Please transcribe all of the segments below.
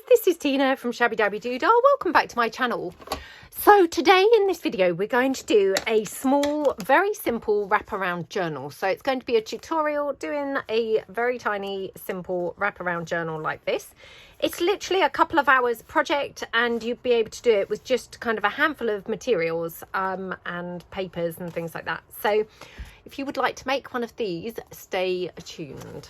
this is Tina from Shabbydabbydoodah. Welcome back to my channel. So today in this video we're going to do a small, very simple wraparound journal. So it's going to be a tutorial doing a very tiny, simple wraparound journal like this. It's literally a couple of hours project and you'd be able to do it with just kind of a handful of materials and papers and things like that. So if you would like to make one of these, stay tuned.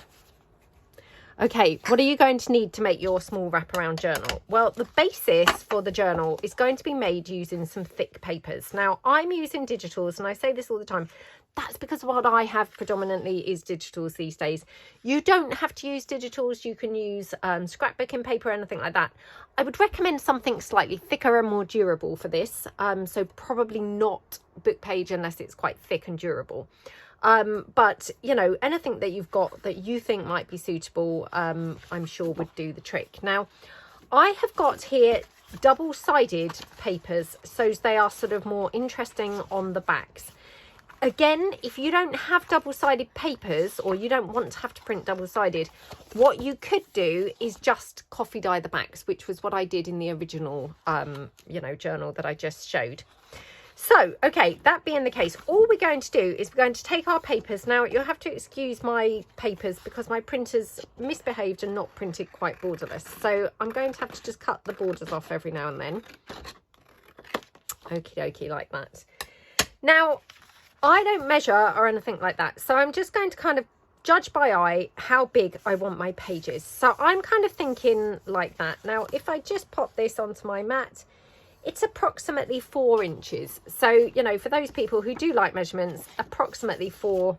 Okay, what are you going to need to make your small wraparound journal? Well, the basis for the journal is going to be made using some thick papers. Now, I'm using digitals, and I say this all the time. That's because what I have predominantly is digitals these days. You don't have to use digitals. You can use scrapbooking paper, anything like that. I would recommend something slightly thicker and more durable for this. So probably not book page unless it's quite thick and durable. But you know, anything that you've got that you think might be suitable, I'm sure would do the trick. Now, I have got here double-sided papers, so they are sort of more interesting on the backs. Again, if you don't have double-sided papers or you don't want to have to print double-sided, what you could do is just coffee dye the backs, which was what I did in the original, you know, journal that I just showed. So, okay, that being the case, all we're going to do is we're going to take our papers. Now, you'll have to excuse my papers because my printer's misbehaved and not printed quite borderless. So I'm going to have to just cut the borders off every now and then. Okie dokie, like that. Now, I don't measure or anything like that. So I'm just going to kind of judge by eye how big I want my pages. So I'm kind of thinking like that. Now, if I just pop this onto my mat, it's approximately 4 inches. So, you know, for those people who do like measurements, approximately 4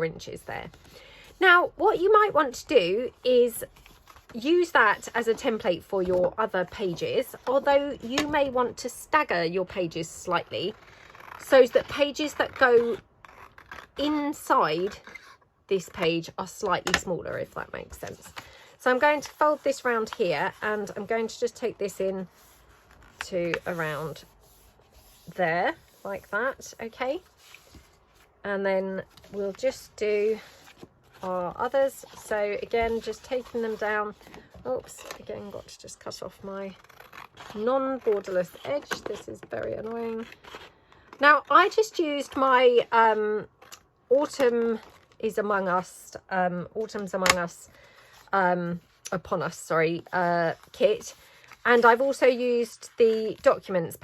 inches there. Now, what you might want to do is use that as a template for your other pages, although you may want to stagger your pages slightly so that pages that go inside this page are slightly smaller, if that makes sense. So I'm going to fold this round here and I'm going to just take this in to around there like that. Okay, and then we'll just do our others. So again, just taking them down. Oops, again, got to just cut off my non-borderless edge. This is very annoying. Now, I just used my Autumn's Among Us kit. And I've also used the documents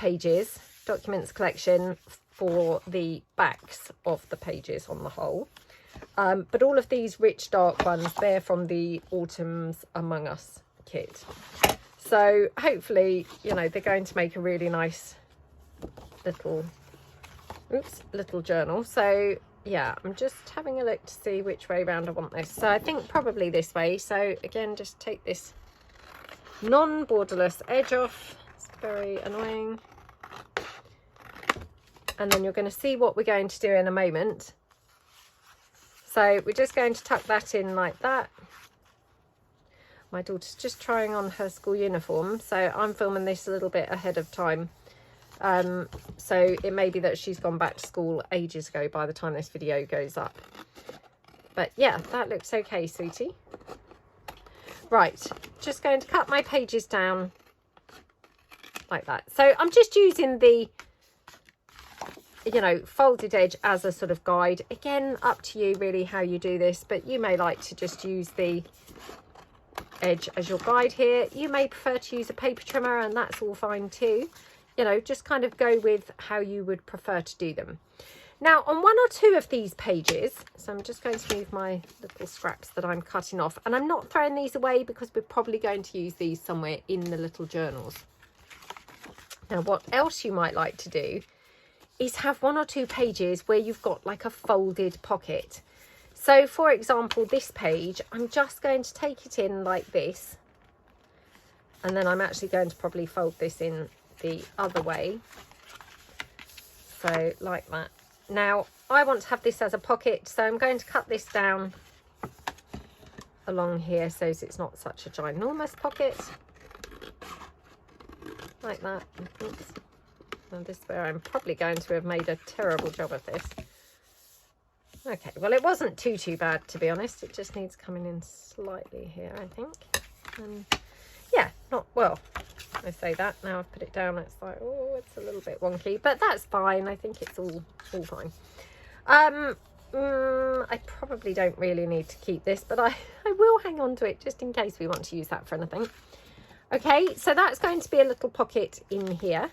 collection for the backs of the pages on the whole. But all of these rich dark ones, they're from the Autumn's Among Us kit. So hopefully, you know, they're going to make a really nice little journal. So yeah, I'm just having a look to see which way round I want this. So I think probably this way. So again, just take this non-borderless edge off. It's very annoying. And then you're going to see what we're going to do in a moment. So we're just going to tuck that in like that. My daughter's just trying on her school uniform, so I'm filming this a little bit ahead of time. So it may be that she's gone back to school ages ago by the time this video goes up. But yeah, that looks okay, sweetie. Right, just going to cut my pages down like that. So I'm just using the, you know, folded edge as a sort of guide. Again, up to you really how you do this, but you may like to just use the edge as your guide here. You may prefer to use a paper trimmer, and that's all fine too. You know, just kind of go with how you would prefer to do them. Now, on 1 or 2 of these pages, so I'm just going to move my little scraps that I'm cutting off, and I'm not throwing these away because we're probably going to use these somewhere in the little journals. Now, what else you might like to do is have 1 or 2 pages where you've got like a folded pocket. So, for example, this page, I'm just going to take it in like this, and then I'm actually going to probably fold this in the other way. So, like that. Now, I want to have this as a pocket, so I'm going to cut this down along here so it's not such a ginormous pocket. Like that. Oops. And this is where I'm probably going to have made a terrible job of this. Okay, well, it wasn't too bad, to be honest. It just needs coming in slightly here, I think. Yeah, not, well, I say that, now I've put it down, it's like, oh, it's a little bit wonky, but that's fine. I think it's all fine. I probably don't really need to keep this, but I will hang on to it just in case we want to use that for anything. Okay, so that's going to be a little pocket in here.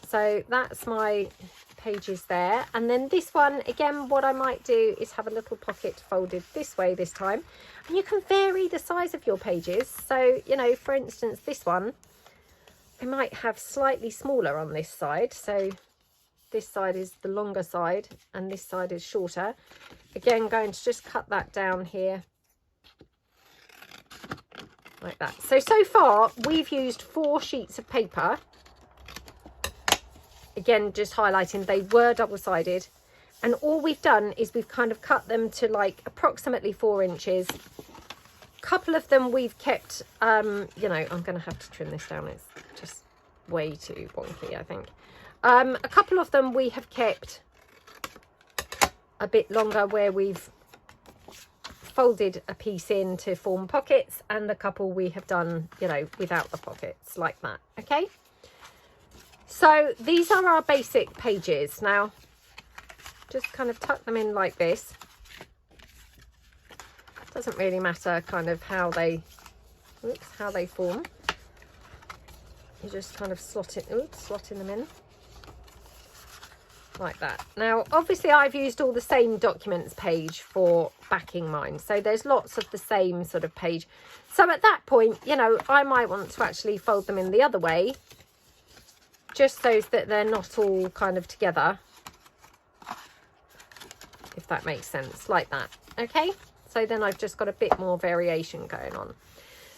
So that's my pages there. And then this one, again, what I might do is have a little pocket folded this way this time. And you can vary the size of your pages. So, you know, for instance, this one, I might have slightly smaller on this side. So this side is the longer side and this side is shorter. Again, going to just cut that down here. Like that. So far we've used 4 sheets of paper. Again, just highlighting they were double-sided, and all we've done is we've kind of cut them to like approximately 4 inches. A couple of them we've kept, you know, I'm going to have to trim this down, it's just way too wonky, I think. A couple of them we have kept a bit longer, where we've folded a piece in to form pockets, and a couple we have done, you know, without the pockets, like that. Okay, so these are our basic pages. Now just kind of tuck them in like this. Doesn't really matter kind of how they form. You just kind of slot in them in like that. Now obviously I've used all the same documents page for backing mine, so there's lots of the same sort of page. So at that point, you know, I might want to actually fold them in the other way, just so that they're not all kind of together, if that makes sense, like that. Okay, so then I've just got a bit more variation going on.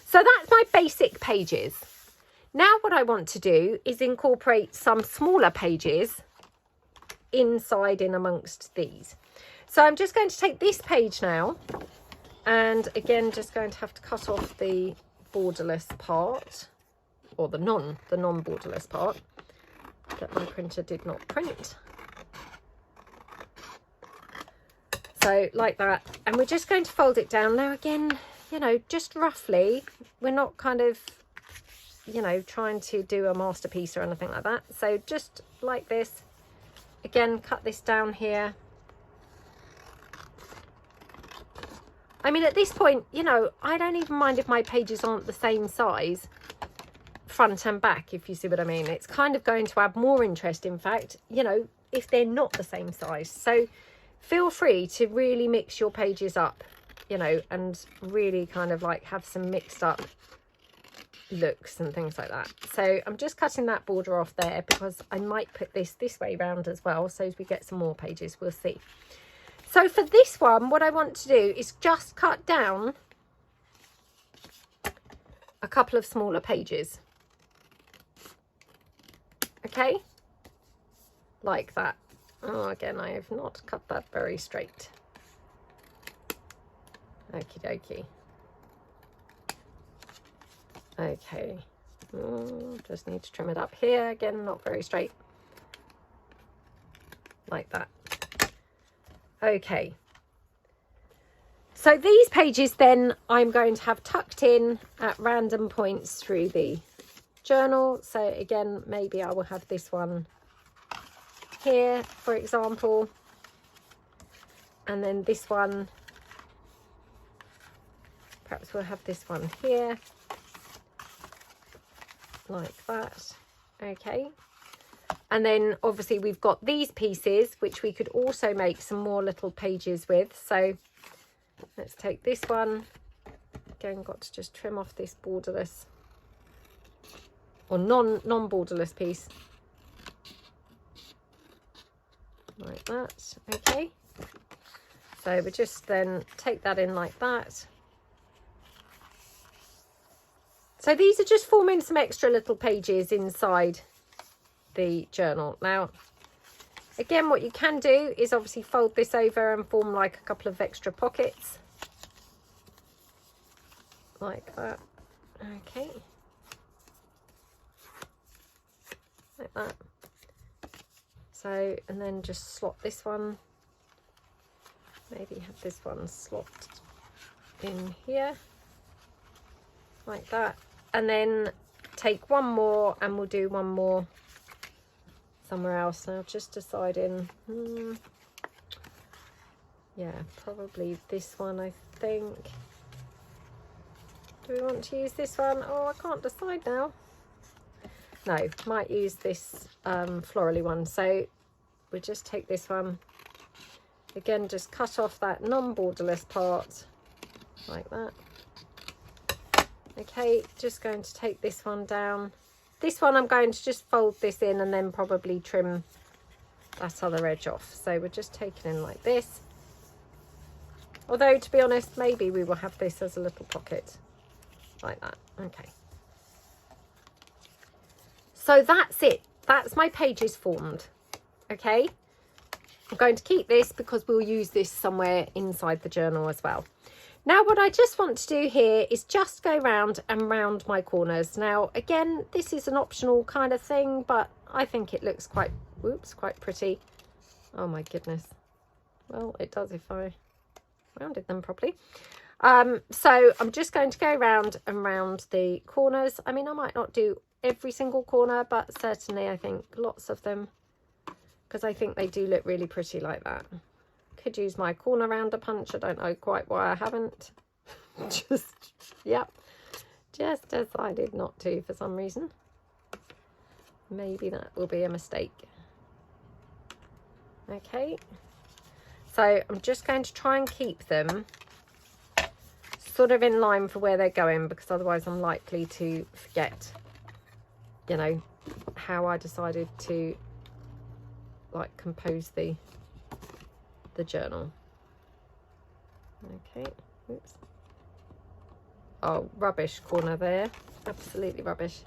So that's my basic pages. Now what I want to do is incorporate some smaller pages inside in amongst these. So I'm just going to take this page now, and again just going to have to cut off the borderless part, or the non-borderless part that my printer did not print. So like that, and we're just going to fold it down. Now again, you know, just roughly, we're not kind of, you know, trying to do a masterpiece or anything like that. So just like this. Again, cut this down here. I mean, at this point, you know, I don't even mind if my pages aren't the same size, front and back, if you see what I mean. It's kind of going to add more interest, in fact, you know, if they're not the same size. So feel free to really mix your pages up, you know, and really kind of like have some mixed up looks and things like that. So I'm just cutting that border off there, because I might put this way round as well, so as we get some more pages, we'll see. So for this one, what I want to do is just cut down a couple of smaller pages. Okay, like that. Oh, again, I have not cut that very straight. Okie dokie. Okay, just need to trim it up here. Again, not very straight. Like that. Okay. So these pages then I'm going to have tucked in at random points through the journal. So again, maybe I will have this one here, for example. And then this one, perhaps we'll have this one here. Like that. Okay, and then obviously we've got these pieces which we could also make some more little pages with. So let's take this one again, got to just trim off this borderless or non-borderless piece like that. Okay, so we just then take that in like that. So these are just forming some extra little pages inside the journal. Now, again, what you can do is obviously fold this over and form like a couple of extra pockets. Like that. Okay. Like that. So, and then just slot this one. Maybe have this one slot in here. Like that. and then take one more, and we'll do one more somewhere else. Now just deciding, yeah, probably this one, I think. Do we want to use this one? Oh, I can't decide now. No, might use this florally one. So we'll just take this one. Again, just cut off that non-borderless part like that. Okay, just going to take this one down. This one I'm going to just fold this in and then probably trim that other edge off. So we're just taking in like this. Although, to be honest, maybe we will have this as a little pocket. Like that. Okay, so that's it. That's my pages formed. Okay, I'm going to keep this because we'll use this somewhere inside the journal as well. Now what I just want to do here is just go round and round my corners. Now again, this is an optional kind of thing, but I think it looks quite pretty. Oh my goodness, well, it does if I rounded them properly. So I'm just going to go round and round the corners. I mean, I might not do every single corner, but certainly I think lots of them, because I think they do look really pretty like that. Could use my corner rounder punch. I don't know quite why I haven't. just decided not to for some reason. Maybe that will be a mistake. Okay, so I'm just going to try and keep them sort of in line for where they're going, because otherwise I'm likely to forget, you know, how I decided to like compose the journal. Okay, oops. Oh, rubbish corner there, absolutely rubbish.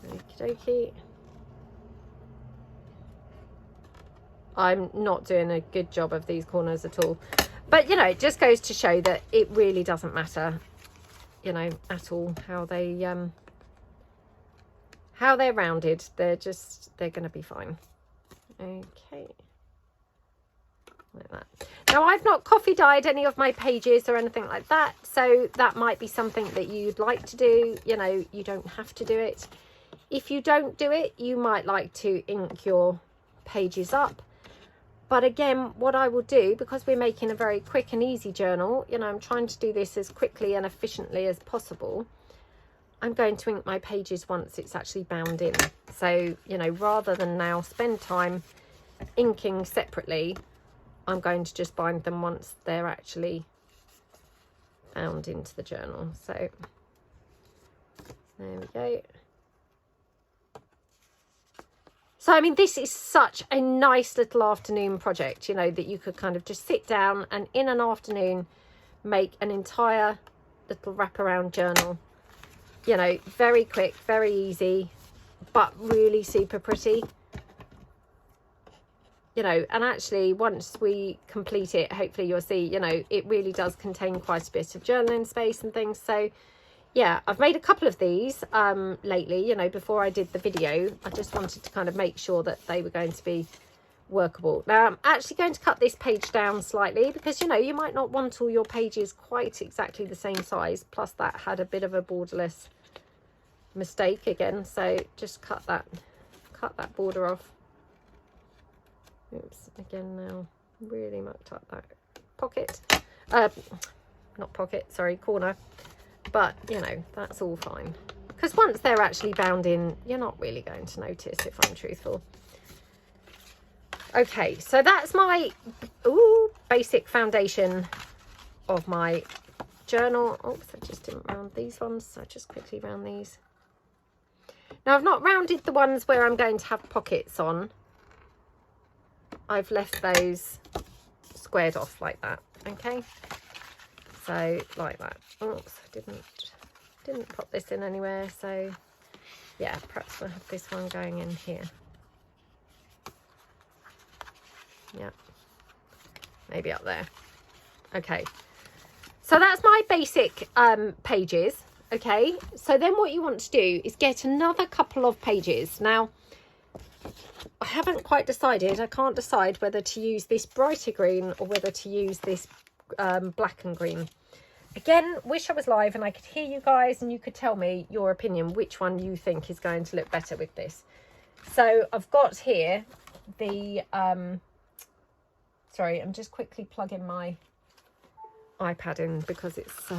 Okie dokie. I'm not doing a good job of these corners at all, but you know, it just goes to show that it really doesn't matter, you know, at all how they're rounded. They're going to be fine. Okay, like that. Now I've not coffee dyed any of my pages or anything like that, so that might be something that you'd like to do. You know, you don't have to do it. If you don't do it, you might like to ink your pages up. But again, what I will do, because we're making a very quick and easy journal, you know, I'm trying to do this as quickly and efficiently as possible. I'm going to ink my pages once it's actually bound in. So, you know, rather than now spend time inking separately, I'm going to just bind them once they're actually bound into the journal. So there we go. So, I mean, this is such a nice little afternoon project, you know, that you could kind of just sit down and in an afternoon make an entire little wraparound journal. You know, very quick, very easy, but really super pretty. You know, and actually once we complete it, hopefully you'll see, you know, it really does contain quite a bit of journaling space and things. So yeah, I've made a couple of these lately, you know, before I did the video. I just wanted to kind of make sure that they were going to be workable. Now I'm actually going to cut this page down slightly because, you know, you might not want all your pages quite exactly the same size. Plus that had a bit of a borderless mistake again. So just cut that border off. Oops, again now really mucked up that pocket. Not pocket, sorry, corner. But, you know, that's all fine. Because once they're actually bound in, you're not really going to notice, if I'm truthful. Okay, so that's my basic foundation of my journal. Oops, I just didn't round these ones, so just quickly round these. Now, I've not rounded the ones where I'm going to have pockets on. I've left those squared off like that, okay? So like that. Oops, I didn't pop this in anywhere. So yeah, perhaps we'll have this one going in here. Yeah, maybe up there. Okay, so that's my basic pages. Okay, so then what you want to do is get another couple of pages. Now I haven't quite decided. I can't decide whether to use this brighter green or whether to use this black and green. again, wish I was live and I could hear you guys and you could tell me your opinion, which one you think is going to look better with this. So I've got here the, sorry, I'm just quickly plugging my iPad in because it's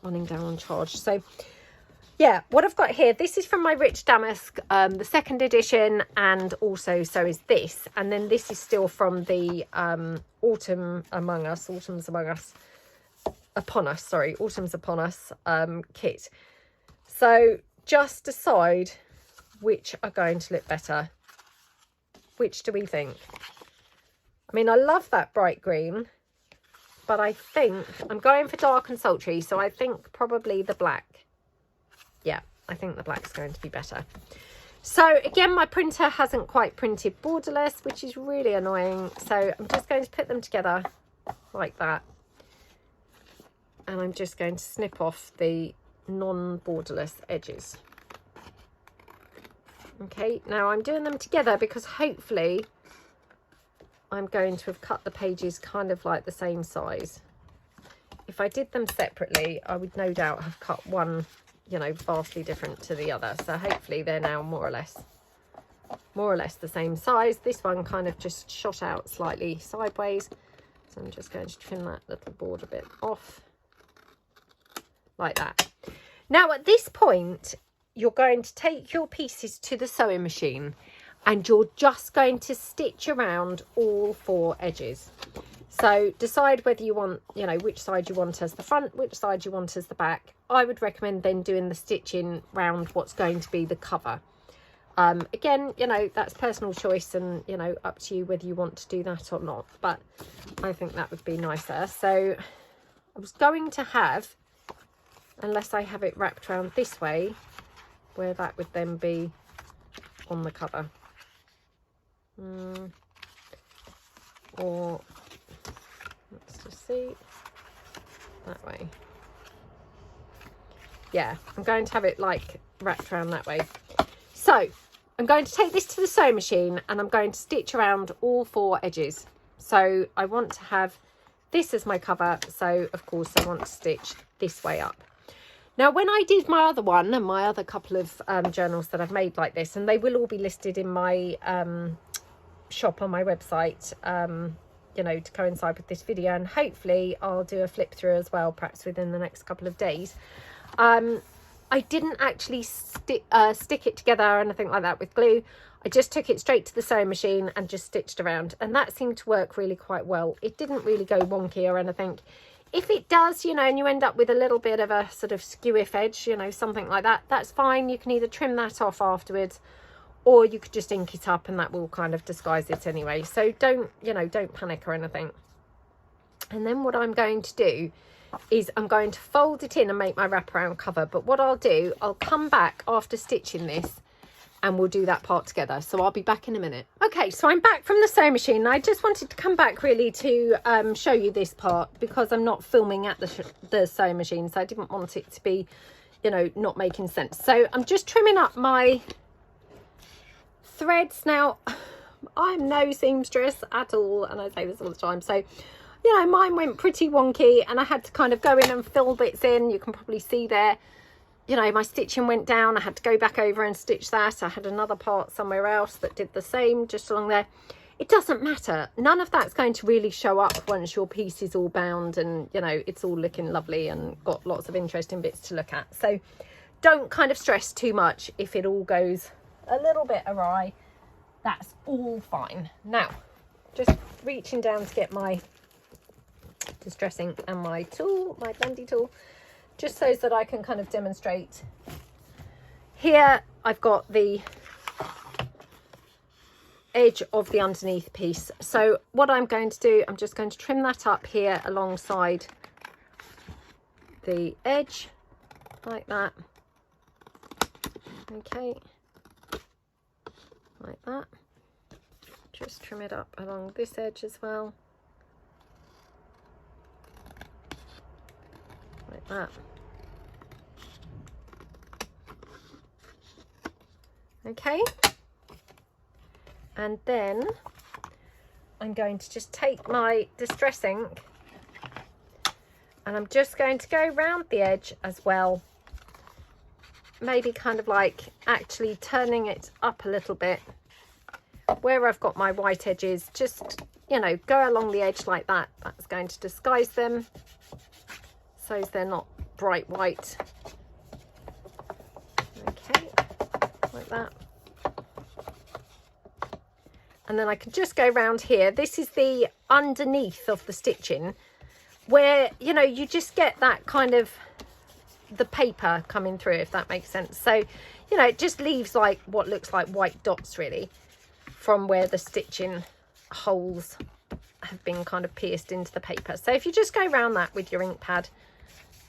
running down on charge. So yeah, what I've got here, this is from my Rich Damask, the 2nd edition, and also so is this. And then this is still from the Autumn's Upon Us kit. So just decide which are going to look better. Which do we think? I mean, I love that bright green, but I think I'm going for dark and sultry, so I think probably the black. Yeah, I think the black's going to be better. So again, my printer hasn't quite printed borderless, which is really annoying. So I'm just going to put them together like that. And I'm just going to snip off the non-borderless edges. Okay, now I'm doing them together because hopefully I'm going to have cut the pages kind of like the same size. If I did them separately, I would no doubt have cut one, you know, vastly different to the other. So hopefully they're now more or less the same size. This one kind of just shot out slightly sideways. So I'm just going to trim that little border bit off like that. Now at this point, you're going to take your pieces to the sewing machine and you're just going to stitch around all 4 edges. So decide whether you want, you know, which side you want as the front, which side you want as the back. I would recommend then doing the stitching round what's going to be the cover. Again, you know, that's personal choice and, you know, up to you whether you want to do that or not. But I think that would be nicer. So I was going to have, unless I have it wrapped around this way, where that would then be on the cover. Or let's just see, that way. Yeah, I'm going to have it like wrapped around that way. So I'm going to take this to the sewing machine and I'm going to stitch around all 4 edges. So I want to have this as my cover, so of course I want to stitch this way up. Now when I did my other one and my other couple of journals that I've made like this, and they will all be listed in my shop on my website, you know, to coincide with this video, and hopefully I'll do a flip through as well, perhaps within the next couple of days. I didn't actually stick it together or anything like that with glue. I just took it straight to the sewing machine and just stitched around, and that seemed to work really quite well. It didn't really go wonky or anything. If it does, you know, and you end up with a little bit of a sort of skew-if edge, you know, something like that, that's fine. You can either trim that off afterwards, or you could just ink it up and that will kind of disguise it anyway. So don't, you know, don't panic or anything. And then what I'm going to do is I'm going to fold it in and make my wraparound cover. But what I'll do, I'll come back after stitching this and we'll do that part together. So I'll be back in a minute. Okay, so I'm back from the sewing machine. I just wanted to come back really to show you this part because I'm not filming at the sewing machine. So I didn't want it to be, you know, not making sense. So I'm just trimming up my threads. Now, I'm no seamstress at all, and I say this all the time. So, you know, mine went pretty wonky and I had to kind of go in and fill bits in. You can probably see there, you know, my stitching went down. I had to go back over and stitch that. I had another part somewhere else that did the same just along there. It doesn't matter. None of that's going to really show up once your piece is all bound and, you know, it's all looking lovely and got lots of interesting bits to look at. So don't kind of stress too much if it all goes a little bit awry. That's all fine. Now, just reaching down to get my distressing and my tool, my bendy tool, just so that I can kind of demonstrate. Here I've got the edge of the underneath piece. So what I'm going to do, I'm just going to trim that up here alongside the edge like that. Okay, like that. Just trim it up along this edge as well, like that. Okay, and then I'm going to just take my distress ink And I'm just going to go round the edge as well. Maybe kind of like actually turning it up a little bit. Where I've got my white edges, just, you know, go along the edge like that. That's going to disguise them so they're not bright white. Okay, like that. And then I can just go round here. This is the underneath of the stitching where, you know, you just get that kind of the paper coming through, if that makes sense. So, you know, it just leaves like what looks like white dots really from where the stitching holes have been kind of pierced into the paper. So if you just go around that with your ink pad,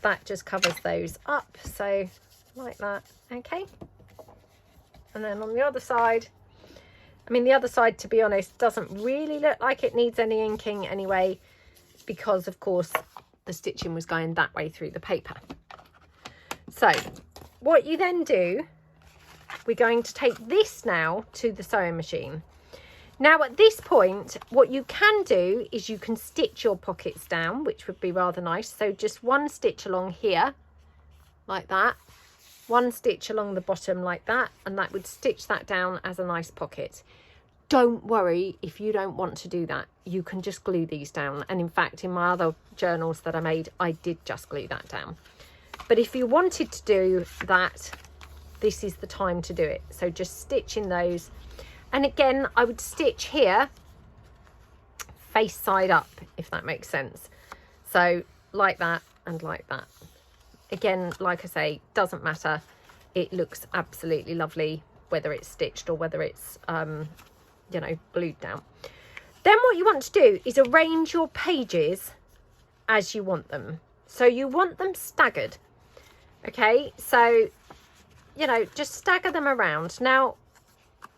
that just covers those up. So like that. Okay. And then on the other side, I mean, the other side, to be honest, doesn't really look like it needs any inking anyway, because of course the stitching was going that way through the paper. So what you then do, we're going to take this now to the sewing machine. Now at this point, what you can do is you can stitch your pockets down, which would be rather nice. So just one stitch along here, like that, one stitch along the bottom like that, and that would stitch that down as a nice pocket. Don't worry if you don't want to do that. You can just glue these down. And in fact, in my other journals that I made, I did just glue that down. But if you wanted to do that, this is the time to do it. So just stitch in those. And again, I would stitch here, face side up, if that makes sense. So like that and like that. Again, like I say, doesn't matter. It looks absolutely lovely, whether it's stitched or whether it's, you know, glued down. Then what you want to do is arrange your pages as you want them. So you want them staggered. Okay, so, you know, just stagger them around. Now,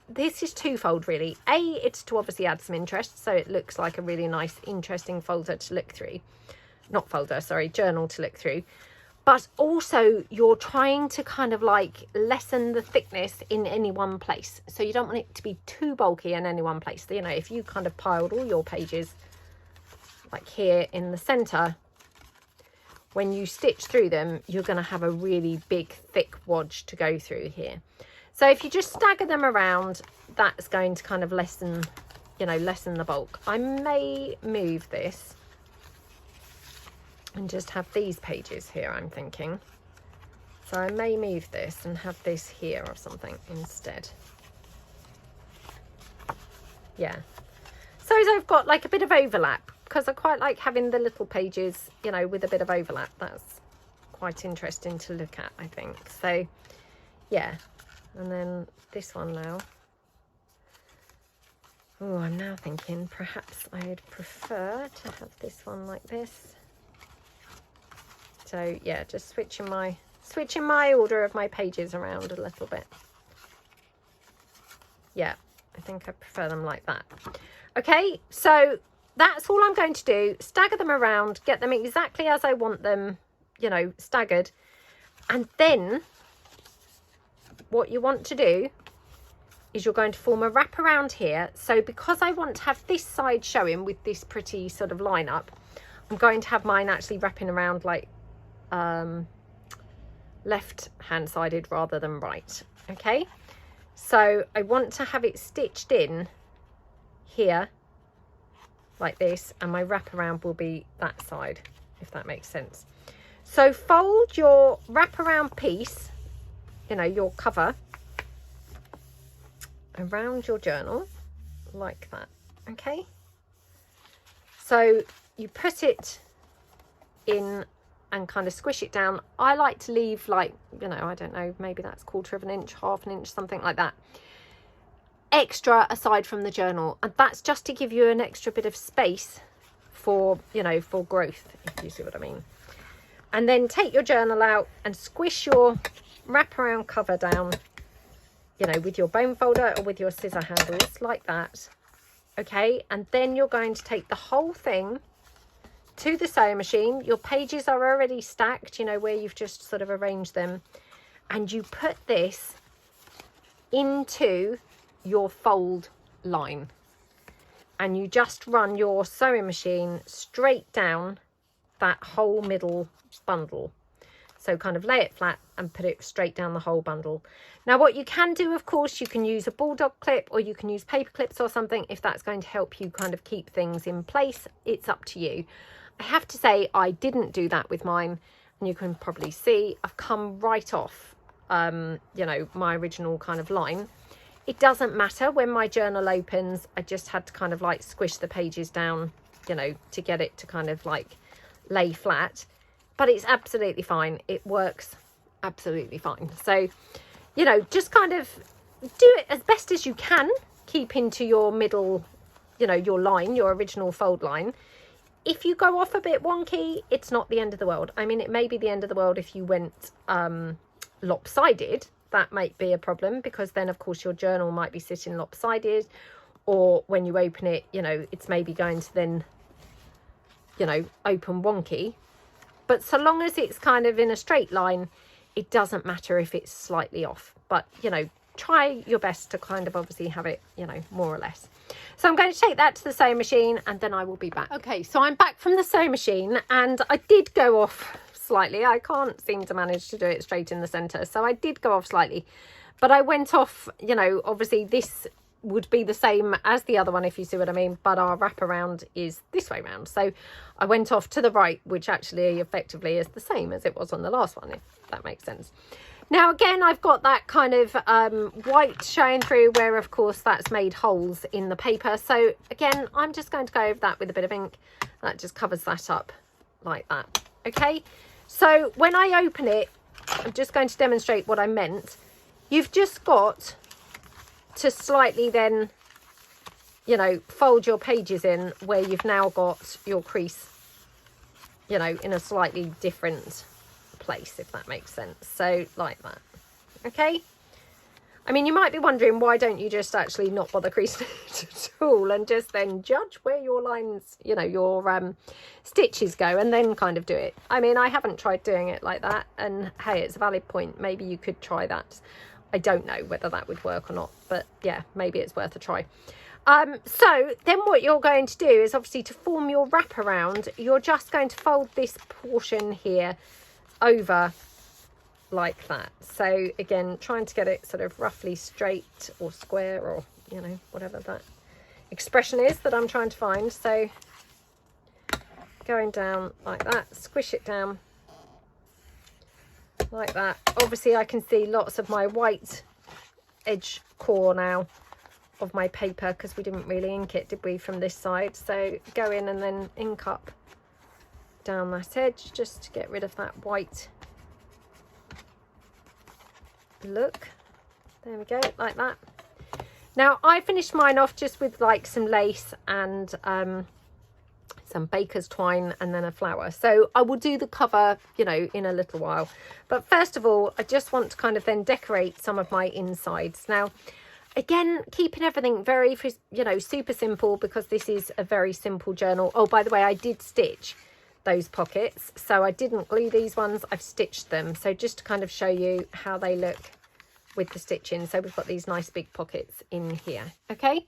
this is twofold really. A, it's to obviously add some interest, so it looks like a really nice, interesting folder to look through. Not folder, sorry, journal to look through. But also you're trying to kind of like lessen the thickness in any one place. So you don't want it to be too bulky in any one place. So, you know, if you kind of piled all your pages like here in the center, when you stitch through them, you're going to have a really big, thick wodge to go through here. So if you just stagger them around, that's going to kind of lessen, you know, lessen the bulk. I may move this and just have these pages here, I'm thinking. So I may move this and have this here or something instead. Yeah. So I've got like a bit of overlap, because I quite like having the little pages, you know, with a bit of overlap. That's quite interesting to look at, I think. So yeah. And then this one now. Oh, I'm now thinking perhaps I'd prefer to have this one like this. So yeah, just switching my order of my pages around a little bit. Yeah, I think I prefer them like that. Okay, so that's all I'm going to do. Stagger them around, get them exactly as I want them, you know, staggered. And then what you want to do is you're going to form a wrap around here. So because I want to have this side showing with this pretty sort of line up, I'm going to have mine actually wrapping around like left hand sided rather than right. Okay, so I want to have it stitched in here like this, and my wraparound will be that side, if that makes sense. So fold your wraparound piece, you know, your cover, around your journal like that. Okay, so you put it in and kind of squish it down. I like to leave like, you know, I don't know, maybe that's 1/4 of an inch, 1/2 an inch, something like that extra aside from the journal, and that's just to give you an extra bit of space for, you know, for growth, if you see what I mean. And then take your journal out and squish your wraparound cover down, you know, with your bone folder or with your scissor handles like that. Okay, and then you're going to take the whole thing to the sewing machine. Your pages are already stacked, you know, where you've just sort of arranged them, and you put this into your fold line, and you just run your sewing machine straight down that whole middle bundle. So kind of lay it flat and put it straight down the whole bundle. Now what you can do, of course, you can use a bulldog clip or you can use paper clips or something if that's going to help you kind of keep things in place. It's up to you. I have to say I didn't do that with mine, and you can probably see I've come right off, you know, my original kind of line. It doesn't matter when my journal opens. I just had to kind of like squish the pages down, you know, to get it to kind of like lay flat. But it's absolutely fine. It works absolutely fine. So, you know, just kind of do it as best as you can. Keep into your middle, you know, your line, your original fold line. If you go off a bit wonky, it's not the end of the world. I mean, it may be the end of the world if you went lopsided. That might be a problem, because then, of course, your journal might be sitting lopsided. Or when you open it, you know, it's maybe going to then, you know, open wonky. But so long as it's kind of in a straight line, it doesn't matter if it's slightly off. But, you know, try your best to kind of obviously have it, you know, more or less. So I'm going to take that to the sewing machine and then I will be back. Okay, so I'm back from the sewing machine and I did go off slightly. I can't seem to manage to do it straight in the centre. So I did go off slightly. But I went off, you know, obviously this would be the same as the other one, if you see what I mean, but our wraparound is this way round. So I went off to the right, which actually effectively is the same as it was on the last one, if that makes sense. Now again, I've got that kind of white showing through where of course that's made holes in the paper. So again, I'm just going to go over that with a bit of ink. That just covers that up like that. Okay, so when I open it, I'm just going to demonstrate what I meant. You've just got to slightly then, you know, fold your pages in where you've now got your crease, you know, in a slightly different place, if that makes sense. So like that. Okay, I mean, you might be wondering, why don't you just actually not bother creasing it at all and just then judge where your lines, you know, your stitches go and then kind of do it. I mean, I haven't tried doing it like that, and hey, it's a valid point. Maybe you could try that. I don't know whether that would work or not, but yeah, maybe it's worth a try. So then what you're going to do is obviously to form your wraparound, you're just going to fold this portion here over like that. So again, trying to get it sort of roughly straight or square, or, you know, whatever that expression is that I'm trying to find. So going down like that, squish it down like that. Obviously I can see lots of my white edge core now of my paper, because we didn't really ink it, did we, from this side? So go in and then ink up down that edge just to get rid of that white look. There we go, like that. Now I finished mine off just with like some lace and some baker's twine and then a flower. So I will do the cover, you know, in a little while. But first of all, I just want to kind of then decorate some of my insides. Now, again, keeping everything very, you know, super simple, because this is a very simple journal. Oh, by the way, I did stitch those pockets. So I didn't glue these ones, I've stitched them. So just to kind of show you how they look with the stitching. So we've got these nice big pockets in here. Okay.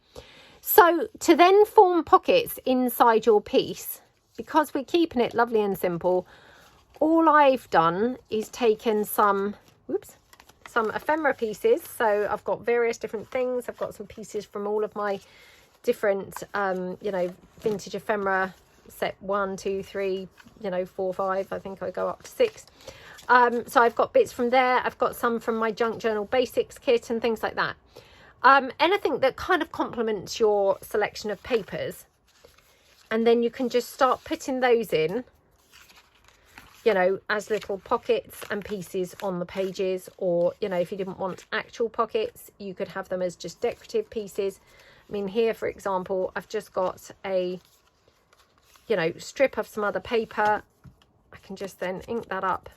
So to then form pockets inside your piece, because we're keeping it lovely and simple, all I've done is taken some ephemera pieces. So I've got various different things. I've got some pieces from all of my different, you know, vintage ephemera set 1, 2, 3, you know, 4, 5. I think I go up to 6. So I've got bits from there. I've got some from my Junk Journal Basics kit and things like that. Anything that kind of complements your selection of papers, and then you can just start putting those in, you know, as little pockets and pieces on the pages. Or, you know, if you didn't want actual pockets, you could have them as just decorative pieces. I mean, here, for example, I've just got a, you know, strip of some other paper. I can just then ink that up.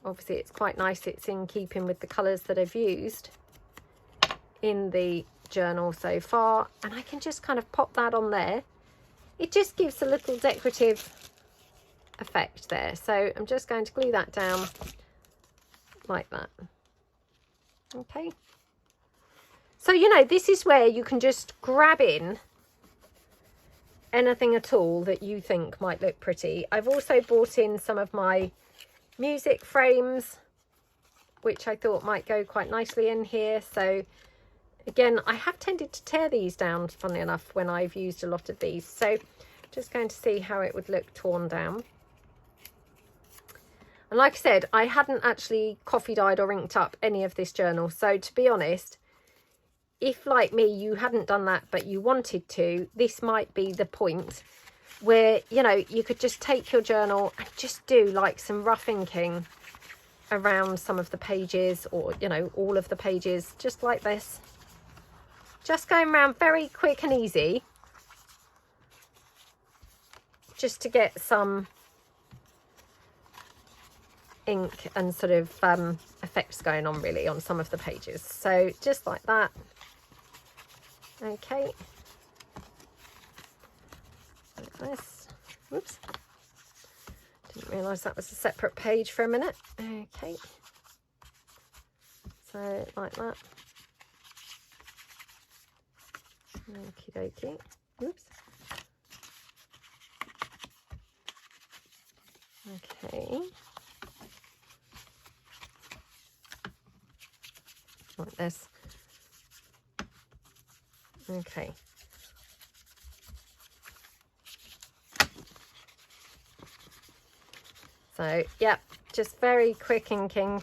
Obviously, it's quite nice. It's in keeping with the colours that I've used in the journal so far, and I can just kind of pop that on there. It just gives a little decorative effect there. So I'm just going to glue that down like that. Okay, so, you know, this is where you can just grab in anything at all that you think might look pretty. I've also brought in some of my music frames, which I thought might go quite nicely in here. So again, I have tended to tear these down, funnily enough, when I've used a lot of these. So just going to see how it would look torn down. And like I said, I hadn't actually coffee dyed or inked up any of this journal. So to be honest, if like me, you hadn't done that, but you wanted to, this might be the point where, you know, you could just take your journal and just do like some rough inking around some of the pages, or, you know, all of the pages, just like this. Just going around very quick and easy, just to get some ink and sort of effects going on really on some of the pages. So just like that. Okay, like this. Whoops, didn't realise that was a separate page for a minute. Okay, so like that. Okie dokie. Oops. Okay. Like this. Okay. So, yeah, just very quick inking.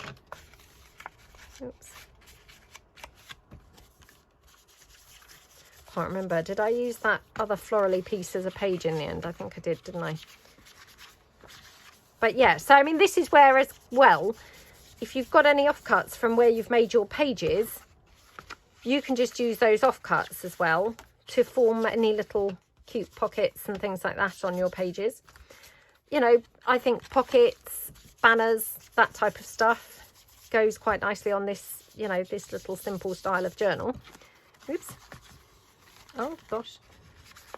Oops. Can't remember. Did I use that other florally piece as a page in the end? I think I did, didn't I? But yeah, so I mean, this is where as well, if you've got any offcuts from where you've made your pages, you can just use those offcuts as well to form any little cute pockets and things like that on your pages. You know, I think pockets, banners, that type of stuff goes quite nicely on this, you know, this little simple style of journal. Oops. Oh gosh,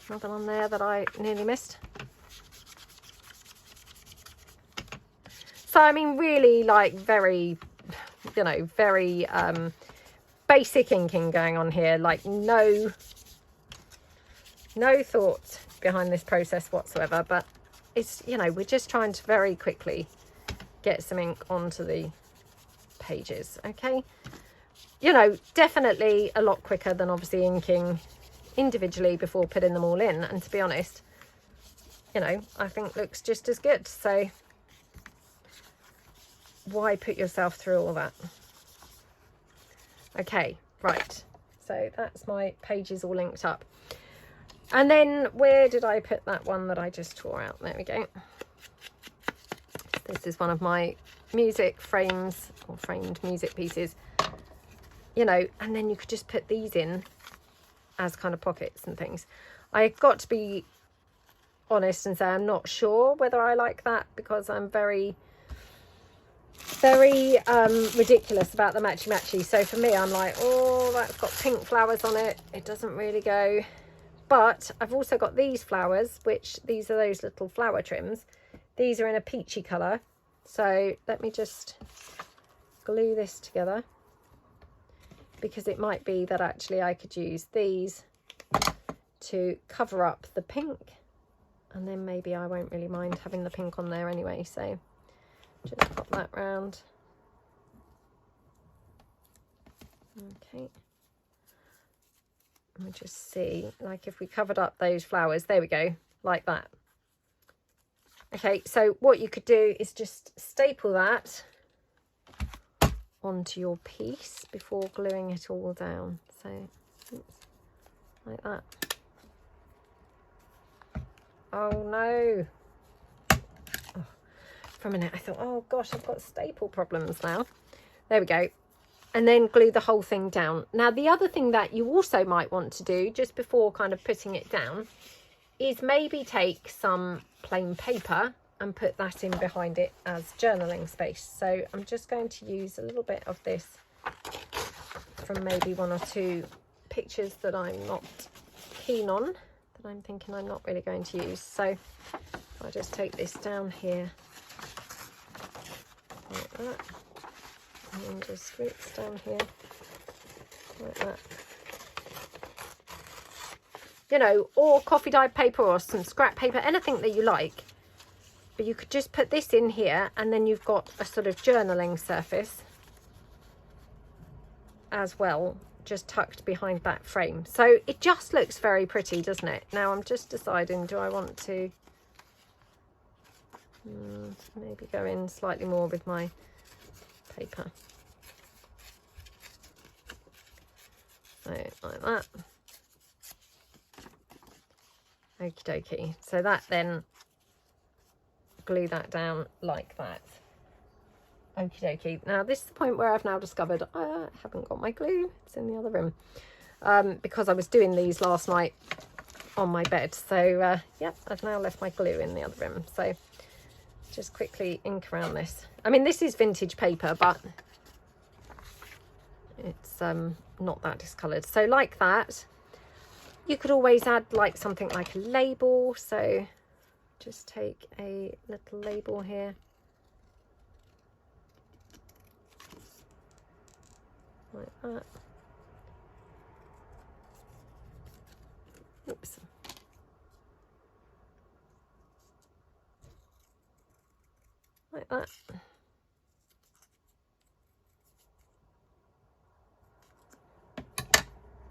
another one there that I nearly missed. So I mean, really like very, you know, very basic inking going on here, like no thought behind this process whatsoever, but it's, you know, we're just trying to very quickly get some ink onto the pages. Okay, you know, definitely a lot quicker than obviously inking individually before putting them all in, and to be honest, you know, I think looks just as good. So why put yourself through all that? Okay, right, so that's my pages all linked up. And then where did I put that one that I just tore out? There we go. This is one of my music frames, or framed music pieces, you know, and then you could just put these in as kind of pockets and things. I've got to be honest and say I'm not sure whether I like that, because I'm very ridiculous about the matchy. So for me, I'm like, oh, that's got pink flowers on it, it doesn't really go. But I've also got these flowers, which these are those little flower trims. These are in a peachy colour. So let me just glue this together, because it might be that actually I could use these to cover up the pink, and then maybe I won't really mind having the pink on there anyway. So just pop that round. Okay. Let me just see, like if we covered up those flowers, there we go, like that. Okay, so what you could do is just staple that onto your piece before gluing it all down. So, oops, like that. Oh no. Oh, for a minute I thought, oh gosh, I've got staple problems now. There we go. And then glue the whole thing down. Now, the other thing that you also might want to do just before kind of putting it down is maybe take some plain paper and put that in behind it as journaling space. So I'm just going to use a little bit of this from maybe one or two pictures that I'm not keen on, that I'm thinking I'm not really going to use. So I'll just take this down here like that. And then just roots down here like that. you know, or coffee dyed paper or some scrap paper, anything that you like. But you could just put this in here, and then you've got a sort of journaling surface as well, just tucked behind that frame. So it just looks very pretty, doesn't it? Now I'm just deciding, do I want to maybe go in slightly more with my paper. So like that. Okie dokie. So that then, glue that down like that. Okie dokie. Now this is the point where I've now discovered I haven't got my glue. It's in the other room. Because I was doing these last night on my bed. So yeah, I've now left my glue in the other room. So just quickly ink around this. I mean, this is vintage paper, but it's not that discoloured. So like that. You could always add like something like a label. So just take a little label here. Like that. Oops. Like that.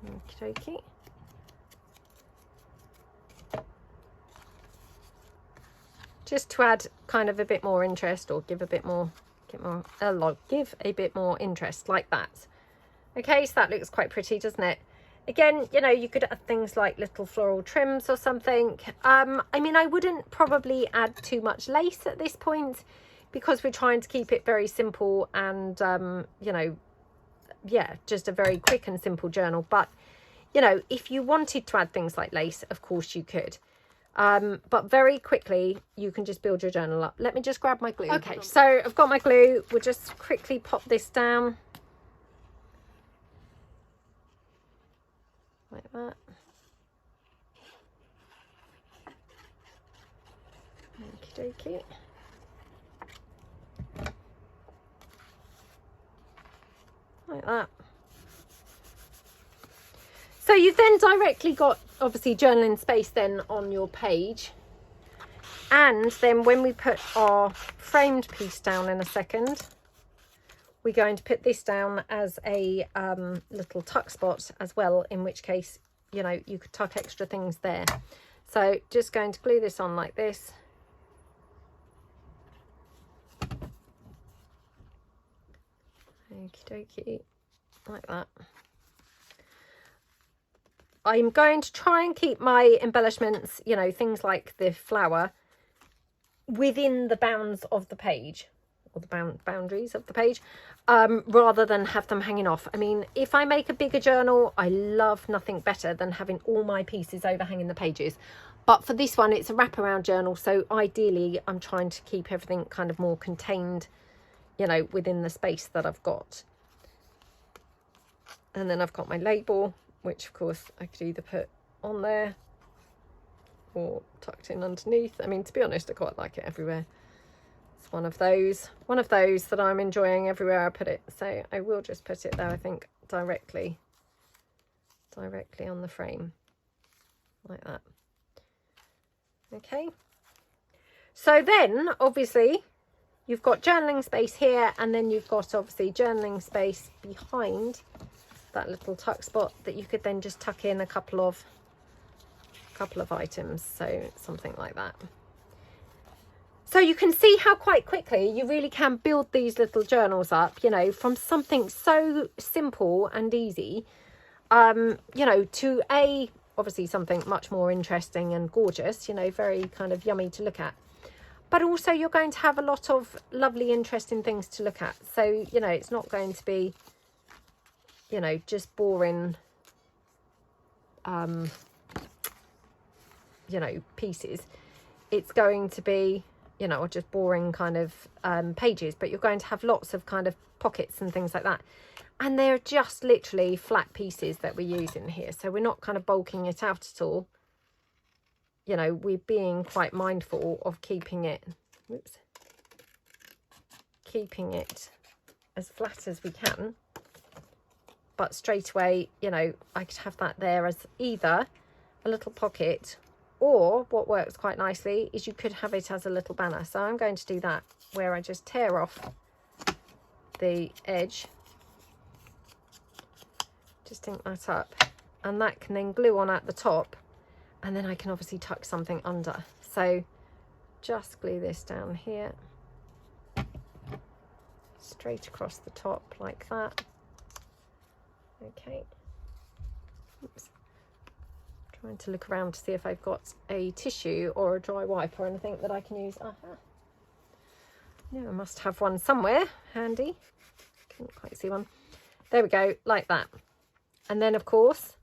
Okie dokie. Just to add kind of a bit more interest, or give a bit more, give a bit more interest, like that. Okay, so that looks quite pretty, doesn't it? Again, you know, you could add things like little floral trims or something. I mean, I wouldn't probably add too much lace at this point, because we're trying to keep it very simple and, you know, yeah, just a very quick and simple journal. But, you know, if you wanted to add things like lace, of course you could. But very quickly, you can just build your journal up. Let me just grab my glue. Okay, so I've got my glue. We'll just quickly pop this down. Like that. Okie dokie. Like that. So you've then directly got, obviously, journaling space then on your page. And then when we put our framed piece down in a second, we're going to put this down as a little tuck spot as well, in which case, you know, you could tuck extra things there. So just going to glue this on like this. Okie dokie, like that. I'm going to try and keep my embellishments, you know, things like the flower, within the bounds of the page, or the boundaries of the page, rather than have them hanging off. I mean, if I make a bigger journal, I love nothing better than having all my pieces overhanging the pages. But for this one, it's a wraparound journal, so ideally I'm trying to keep everything kind of more contained, you know, within the space that I've got. And then I've got my label, which of course I could either put on there or tucked in underneath. I mean, to be honest, I quite like it everywhere. It's one of those that I'm enjoying everywhere I put it. So I will just put it there, I think, directly on the frame, like that. Okay. So then, obviously, you've got journaling space here, and then you've got, obviously, journaling space behind that little tuck spot that you could then just tuck in a couple of items, so something like that. So you can see how quite quickly you really can build these little journals up, you know, from something so simple and easy, you know, to obviously something much more interesting and gorgeous, you know, very kind of yummy to look at. But also you're going to have a lot of lovely, interesting things to look at. So, you know, it's not going to be, you know, just boring, you know, pieces. It's going to be, you know, just boring kind of pages, but you're going to have lots of kind of pockets and things like that. And they're just literally flat pieces that we're using here. So we're not kind of bulking it out at all. You know, we're being quite mindful of keeping it, keeping it as flat as we can. But straight away, you know, I could have that there as either a little pocket, or what works quite nicely is you could have it as a little banner. So I'm going to do that, where I just tear off the edge, just ink that up, and that can then glue on at the top, and then I can obviously tuck something under. So just glue this down here, straight across the top like that. Okay. Oops. Trying to look around to see if I've got a tissue or a dry wipe or anything that I can use. Yeah, I must have one somewhere handy. Couldn't quite see one. There we go, like that. And then of course,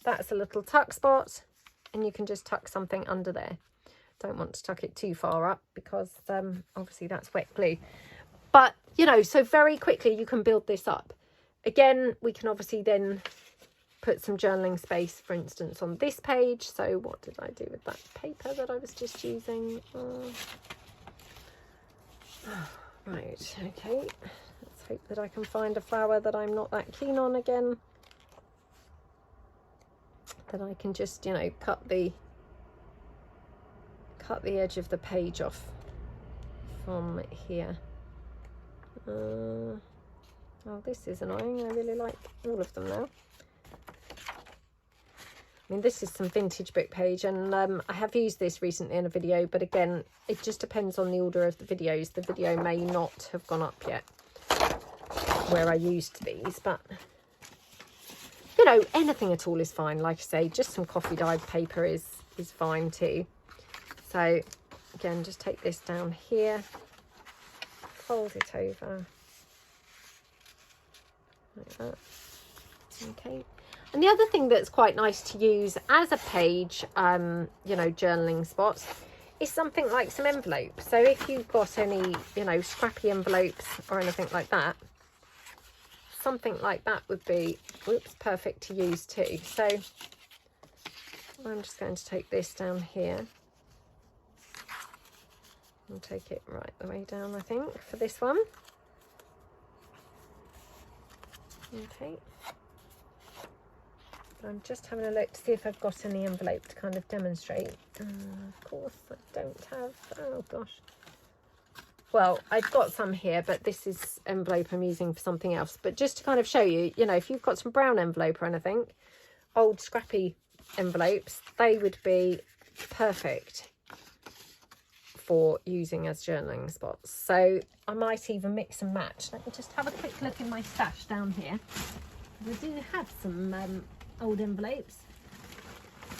that's a little tuck spot, and you can just tuck something under there. Don't want to tuck it too far up because obviously that's wet glue. But, you know, so very quickly you can build this up. Again, we can obviously then put some journaling space, for instance, on this page. So what did I do with that paper that I was just using? Right, okay. Let's hope that I can find a flower that I'm not that keen on again. That I can just, you know, cut the edge of the page off from here. Oh, this is annoying. I really like all of them now. I mean, this is some vintage book page, and I have used this recently in a video, but again, it just depends on the order of the videos. The video may not have gone up yet where I used these, but you know, anything at all is fine. Like I say, just some coffee dyed paper is fine too. So again, just take this down here, fold it over like that. Okay. And the other thing that's quite nice to use as a page, you know, journaling spot, is something like some envelopes. So if you've got any, you know, scrappy envelopes or anything like that, something like that would be, whoops, perfect to use too. So I'm just going to take this down here and take it right the way down, I think, for this one. Okay. But I'm just having a look to see if I've got any envelope to kind of demonstrate. Of course I don't have. Oh gosh. Well, I've got some here, but this is envelope I'm using for something else. But just to kind of show you, you know, if you've got some brown envelope or anything, old scrappy envelopes, they would be perfect for using as journaling spots. So I might even mix and match. Let me just have a quick look in my stash down here. I do have some old envelopes.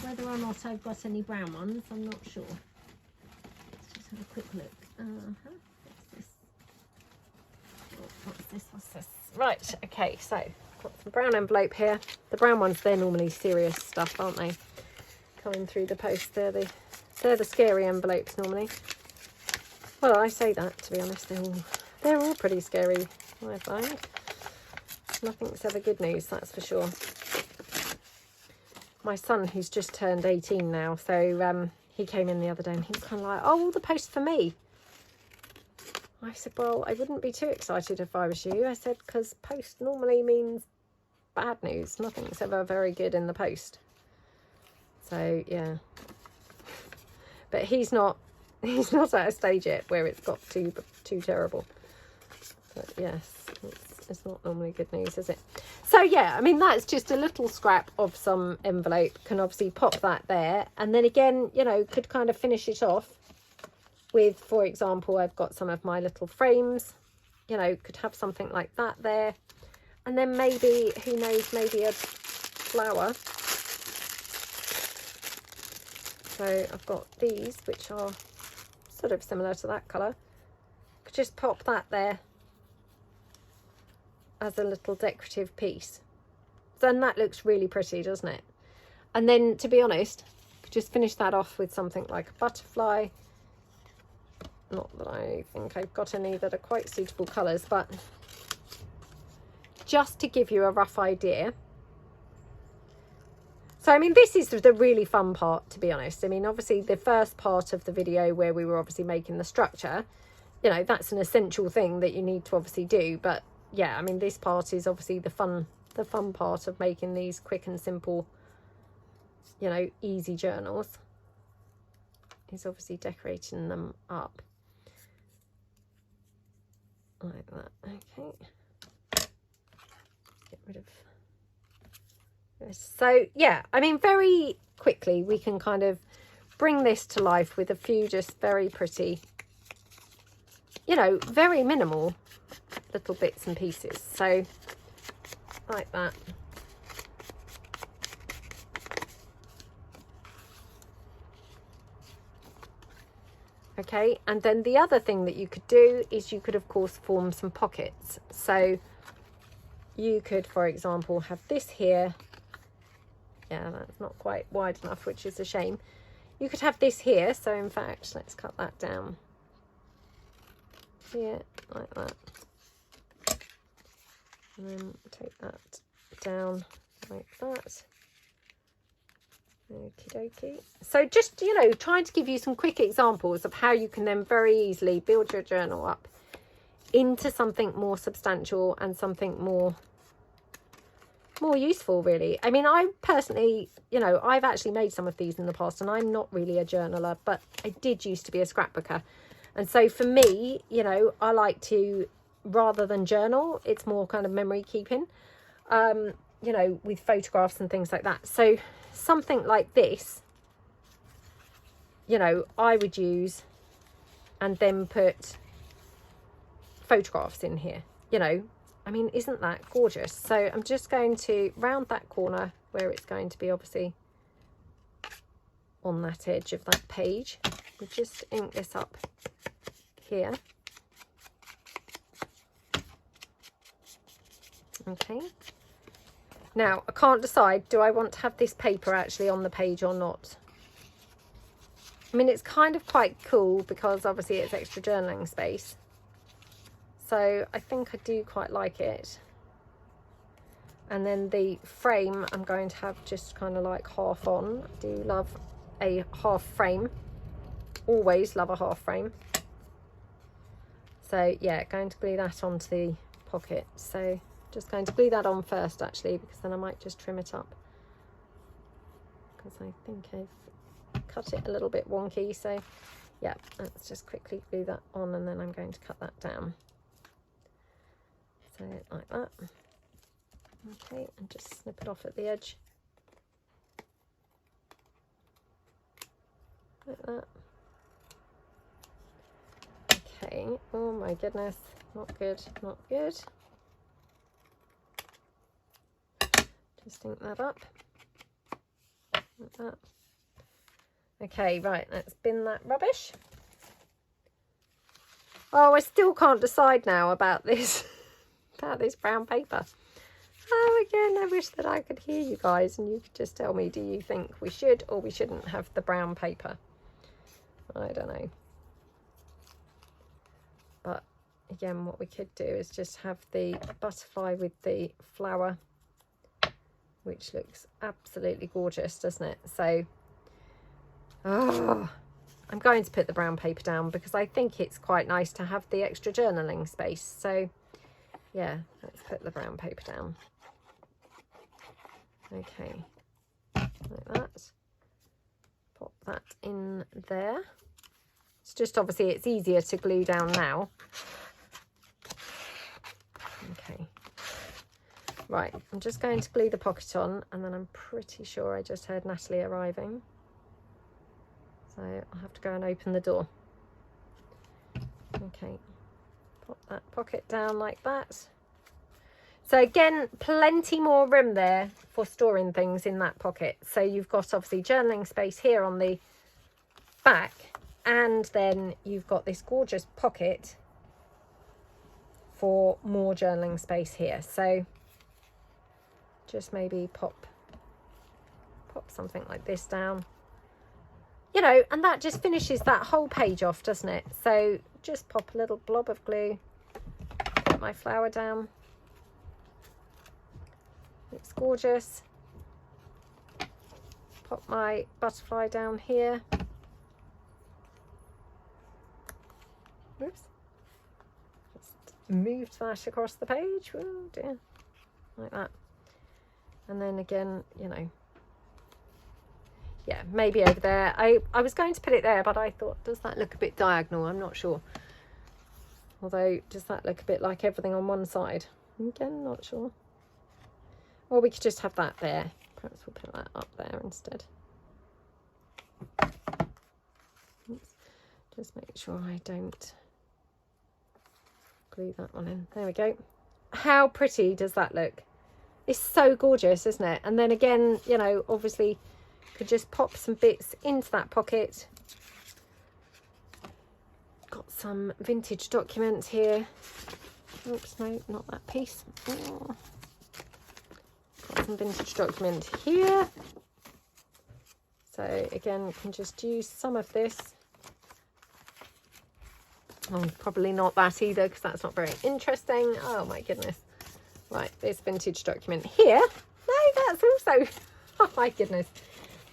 Whether or not I've got any brown ones, I'm not sure. Let's just have a quick look. What's this? Right, okay, so got some brown envelope here. The brown ones, they're normally serious stuff, aren't they? Coming through the post, they're the scary envelopes normally. Well, I say that, to be honest, they're all pretty scary, I find. Nothing's ever good news, that's for sure. My son, who's just turned 18 now, so he came in the other day and he was kind of like, oh, all the post for me. I said, well, I wouldn't be too excited if I was you. I said, because post normally means bad news. Nothing's ever very good in the post. So, yeah. But he's not at a stage yet where it's got too terrible. But yes, it's not normally good news, is it? So yeah, I mean, that's just a little scrap of some envelope. Can obviously pop that there, and then again, you know, could kind of finish it off with, for example, I've got some of my little frames, you know, could have something like that there, and then maybe, who knows, maybe a flower. So I've got these, which are sort of similar to that colour. Could just pop that there as a little decorative piece. Then that looks really pretty, doesn't it? And then, to be honest, could just finish that off with something like a butterfly. Not that I think I've got any that are quite suitable colours, but just to give you a rough idea. So, I mean, this is the really fun part, to be honest. I mean, obviously, the first part of the video where we were obviously making the structure, you know, that's an essential thing that you need to obviously do. But, yeah, I mean, this part is obviously the fun part of making these quick and simple you know, easy journals, is obviously decorating them up like that. Okay, get rid of this. So yeah, I mean, very quickly we can kind of bring this to life with a few just very pretty, you know, very minimal little bits and pieces. So like that. Okay, and then the other thing that you could do is you could of course form some pockets. So you could, for example, have this here. Yeah, that's not quite wide enough, which is a shame. You could have this here. So in fact, let's cut that down here like that. And then take that down like that. Okie dokie. So just, you know, trying to give you some quick examples of how you can then very easily build your journal up into something more substantial and something more useful, really. I mean, I personally, you know, I've actually made some of these in the past, and I'm not really a journaler, but I did used to be a scrapbooker. And so for me, you know, I like to, rather than journal, it's more kind of memory keeping, you know, with photographs and things like that. So something like this, you know, I would use and then put photographs in here, you know. I mean, isn't that gorgeous? So I'm just going to round that corner where it's going to be obviously on that edge of that page. We'll just ink this up here. Okay. Now, I can't decide, do I want to have this paper actually on the page or not? I mean, it's kind of quite cool because obviously it's extra journaling space. So I think I do quite like it. And then the frame I'm going to have just kind of like half on. I do love a half frame. Always love a half frame. So yeah, going to glue that onto the pocket. So just going to glue that on first actually, because then I might just trim it up, because I think I've cut it a little bit wonky. So yeah, let's just quickly glue that on, and then I'm going to cut that down. So like that. Okay, and just snip it off at the edge. Like that. Okay, oh my goodness, not good, not good. Just ink that up. Like that. Okay, right, let's bin that rubbish. Oh, I still can't decide now about this, about this brown paper. Oh, again, I wish that I could hear you guys and you could just tell me, do you think we should or we shouldn't have the brown paper? I don't know. But again, what we could do is just have the butterfly with the flower, which looks absolutely gorgeous, doesn't it? So, oh, I'm going to put the brown paper down because I think it's quite nice to have the extra journaling space. So, yeah, let's put the brown paper down. Okay, like that. Pop that in there. It's just obviously it's easier to glue down now. Okay. Right, I'm just going to glue the pocket on, and then I'm pretty sure I just heard Natalie arriving. So I'll have to go and open the door. Okay, pop that pocket down like that. So again, plenty more room there for storing things in that pocket. So you've got obviously journaling space here on the back, and then you've got this gorgeous pocket for more journaling space here. So just maybe pop something like this down, you know, and that just finishes that whole page off, doesn't it? So just pop a little blob of glue, put my flower down. Looks gorgeous. Pop my butterfly down here. Oops. Just moved that across the page. Oh dear. Like that. And then again, you know, yeah, maybe over there. I was going to put it there, but I thought, does that look a bit diagonal? I'm not sure. Although, does that look a bit like everything on one side? Again, not sure. Or we could just have that there. Perhaps we'll put that up there instead. Oops. Just make sure I don't glue that one in. There we go. How pretty does that look? It's so gorgeous, isn't it? And then again, you know, obviously could just pop some bits into that pocket. Got some vintage documents here. Oops, no, not that piece. Oh. Got some vintage document here. So again, you can just use some of this. Oh, probably not that either, because that's not very interesting. Oh my goodness. Right, this vintage document here. No, that's also, oh my goodness.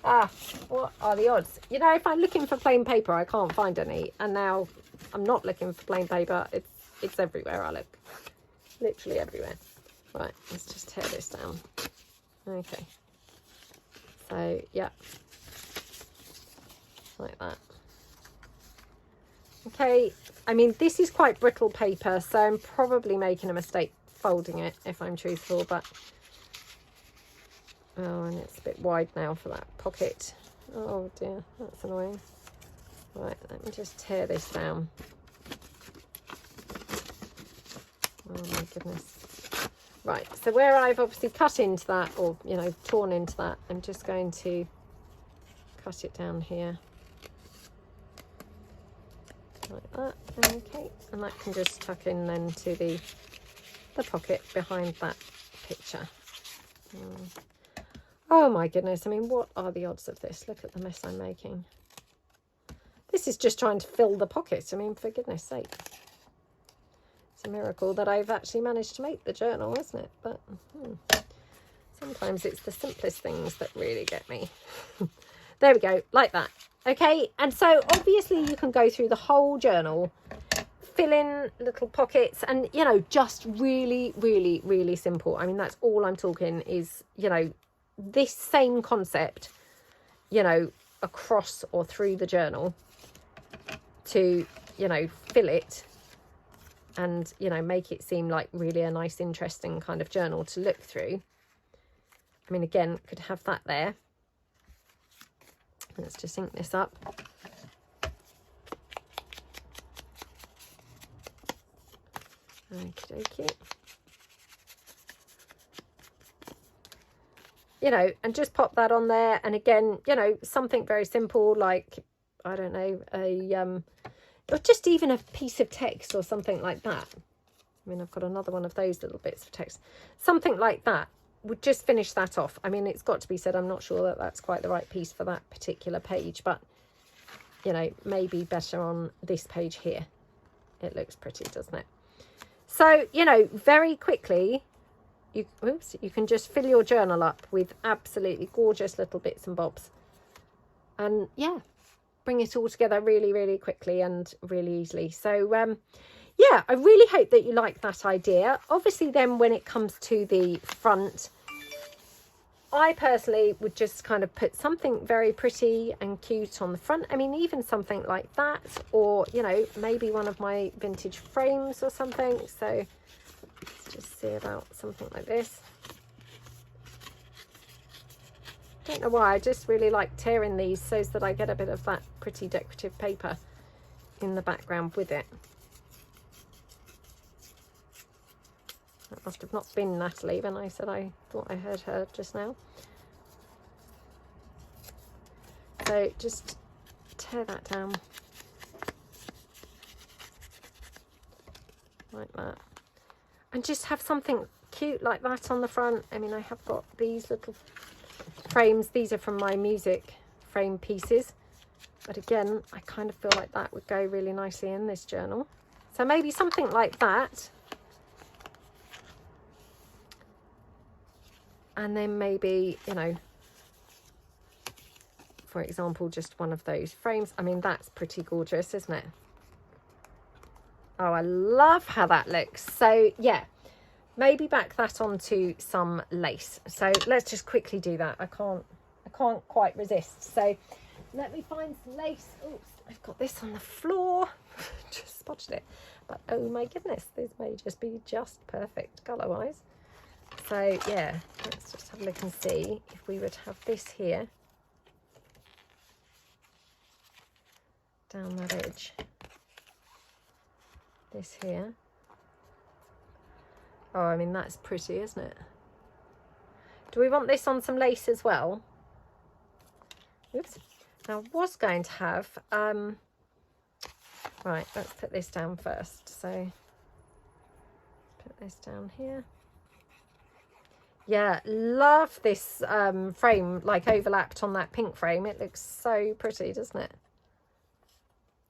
Ah, what are the odds? You know, if I'm looking for plain paper, I can't find any. And now I'm not looking for plain paper. It's everywhere I look. Literally everywhere. Right, let's just tear this down. Okay. So, yeah. Like that. Okay, I mean, this is quite brittle paper, so I'm probably making a mistake folding it, if I'm truthful, but oh, and it's a bit wide now for that pocket. Oh dear, that's annoying. Right, let me just tear this down. Oh my goodness. Right, so where I've obviously cut into that, or, you know, torn into that, I'm just going to cut it down here. Like that. Okay, and that can just tuck in then to the pocket behind that picture. Oh my goodness, I mean, what are the odds of this? Look at the mess I'm making. This is just trying to fill the pocket. I mean, for goodness sake. It's a miracle that I've actually managed to make the journal, isn't it? But sometimes it's the simplest things that really get me. There we go, like that. Okay, and so obviously you can go through the whole journal, fill in little pockets, and, you know, just really, really, really simple. I mean, that's all I'm talking is, you know, this same concept, you know, across or through the journal to, you know, fill it and, you know, make it seem like really a nice, interesting kind of journal to look through. I mean, again, could have that there. Let's just ink this up. Okie dokie. You know, and just pop that on there. And again, you know, something very simple like, I don't know, or just even a piece of text or something like that. I mean, I've got another one of those little bits of text. Something like that would just finish that off. I mean, it's got to be said, I'm not sure that that's quite the right piece for that particular page, but, you know, maybe better on this page here. It looks pretty, doesn't it? So, you know, very quickly, you can just fill your journal up with absolutely gorgeous little bits and bobs. And, yeah, bring it all together really, really quickly and really easily. So, yeah, I really hope that you like that idea. Obviously, then when it comes to the front, I personally would just kind of put something very pretty and cute on the front. I mean, even something like that, or, you know, maybe one of my vintage frames or something. So let's just see about something like this. Don't know why, I just really like tearing these so that I get a bit of that pretty decorative paper in the background with it. That must have not been Natalie when I said I thought I heard her just now. So just tear that down. Like that. And just have something cute like that on the front. I mean, I have got these little frames. These are from my music frame pieces. But again, I kind of feel like that would go really nicely in this journal. So maybe something like that. And then maybe, you know, for example, just one of those frames. I mean, that's pretty gorgeous, isn't it? Oh, I love how that looks. So, yeah, maybe back that onto some lace. So let's just quickly do that. I can't can't quite resist. So let me find some lace. Oops, I've got this on the floor. Just spotted it. But oh my goodness, this may just be just perfect colour wise. So yeah, let's just have a look and see if we would have this here down that edge. This here. Oh, I mean, that's pretty, isn't it? Do we want this on some lace as well? Oops. Now, I was going to have, right, let's put this down first. So, put this down here. Yeah, love this frame, like overlapped on that pink frame. It looks so pretty, doesn't it?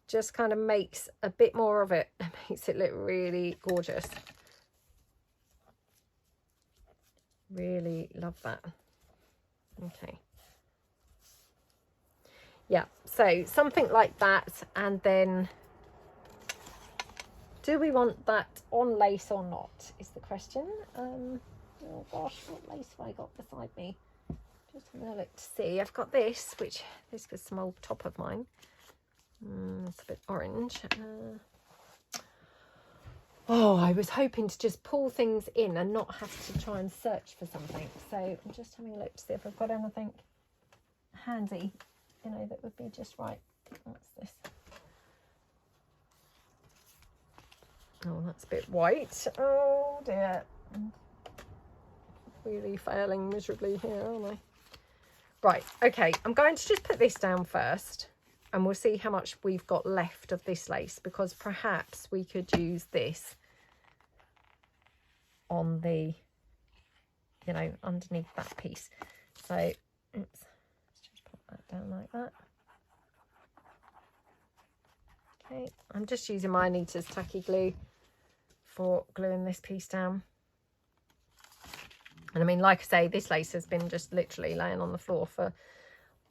Just kind of makes a bit more of it. It makes it look really gorgeous. Really love that. Okay. Yeah, so something like that. And then, do we want that on lace or not, is the question. Oh gosh, what lace have I got beside me? Just having a look to see. I've got this, which this was some old top of mine. It's a bit orange. Oh, I was hoping to just pull things in and not have to try and search for something. So I'm just having a look to see if I've got anything handy, you know, that would be just right. What's this? Oh, that's a bit white. Oh dear. Really failing miserably here, aren't I? Right, okay, I'm going to just put this down first and we'll see how much we've got left of this lace, because perhaps we could use this on the, you know, underneath that piece. So let's just put that down like that. Okay, I'm just using my Anita's tacky glue for gluing this piece down. And I mean, like I say, this lace has been just literally laying on the floor for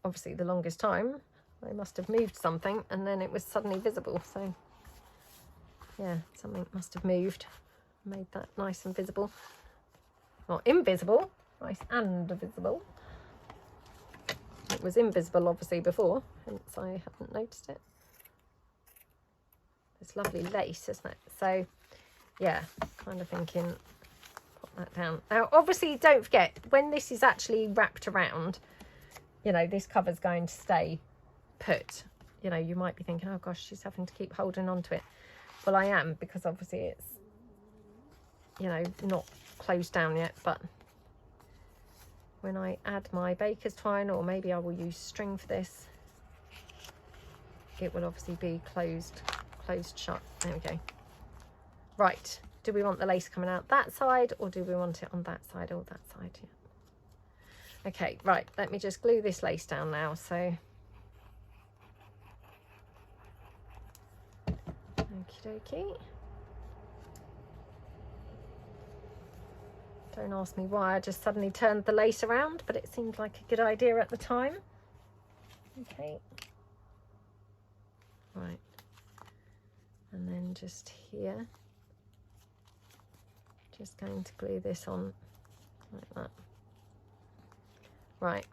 obviously the longest time. I must have moved something and then it was suddenly visible. So yeah, something must have moved, made that nice and visible. Not invisible, nice and visible. It was invisible obviously before, hence I haven't noticed it. It's lovely lace, isn't it? So yeah, kind of thinking, put that down. Now obviously don't forget, when this is actually wrapped around, you know, this cover's going to stay put. You know, you might be thinking, oh gosh, she's having to keep holding on to it. Well, I am, because obviously it's, you know, not closed down yet, but when I add my baker's twine, or maybe I will use string for this, it will obviously be closed shut. There we go. Right, do we want the lace coming out that side, or do we want it on that side or that side? Yeah. Okay, right, let me just glue this lace down now. So okie dokie. Don't ask me why I just suddenly turned the lace around, but it seemed like a good idea at the time. Okay. Right. And then just here, just going to glue this on like that. Right.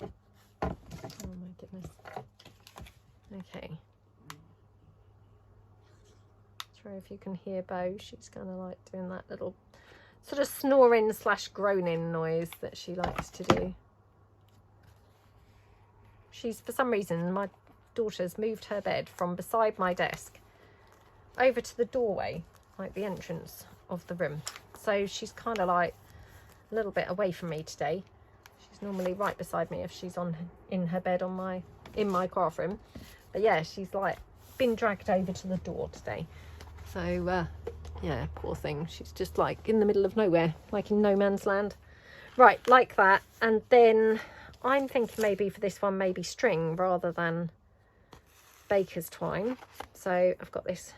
Oh my goodness. Okay. Sorry if you can hear Bo, she's kind of like doing that little sort of snoring / groaning noise that she likes to do. She's, for some reason, my daughter's moved her bed from beside my desk over to the doorway, like the entrance of the room. So she's kind of like a little bit away from me today. She's normally right beside me if she's in her bed in my craft room. But yeah, she's like been dragged over to the door today. So yeah, poor thing. She's just like in the middle of nowhere, like in no man's land. Right, like that. And then I'm thinking maybe for this one, maybe string rather than baker's twine. So I've got this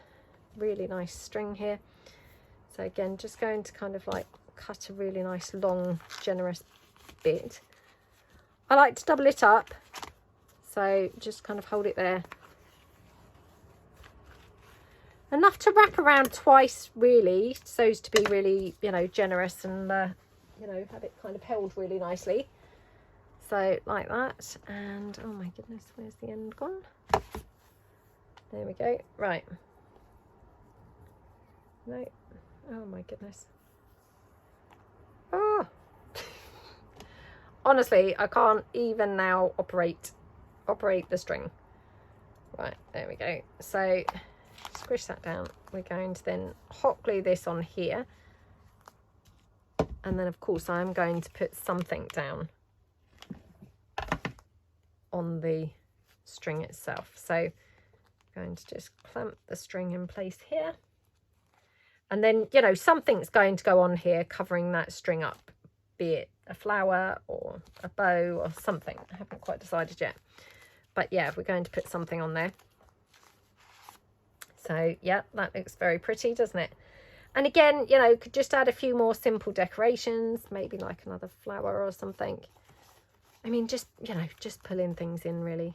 really nice string here. So again, just going to kind of like cut a really nice long generous bit. I like to double it up, so just kind of hold it there, enough to wrap around twice really, so as to be really, you know, generous and you know, have it kind of held really nicely. So like that, and oh my goodness, where's the end gone? There we go. Right. No. Oh my goodness. Oh. Honestly, I can't even now operate the string. Right, there we go. So squish that down. We're going to then hot glue this on here. And then of course I'm going to put something down on the string itself. So I'm going to just clamp the string in place here. And then, you know, something's going to go on here covering that string up, be it a flower or a bow or something. I haven't quite decided yet. But yeah, we're going to put something on there. So yeah, that looks very pretty, doesn't it? And again, you know, could just add a few more simple decorations, maybe like another flower or something. I mean, just, you know, just pulling things in really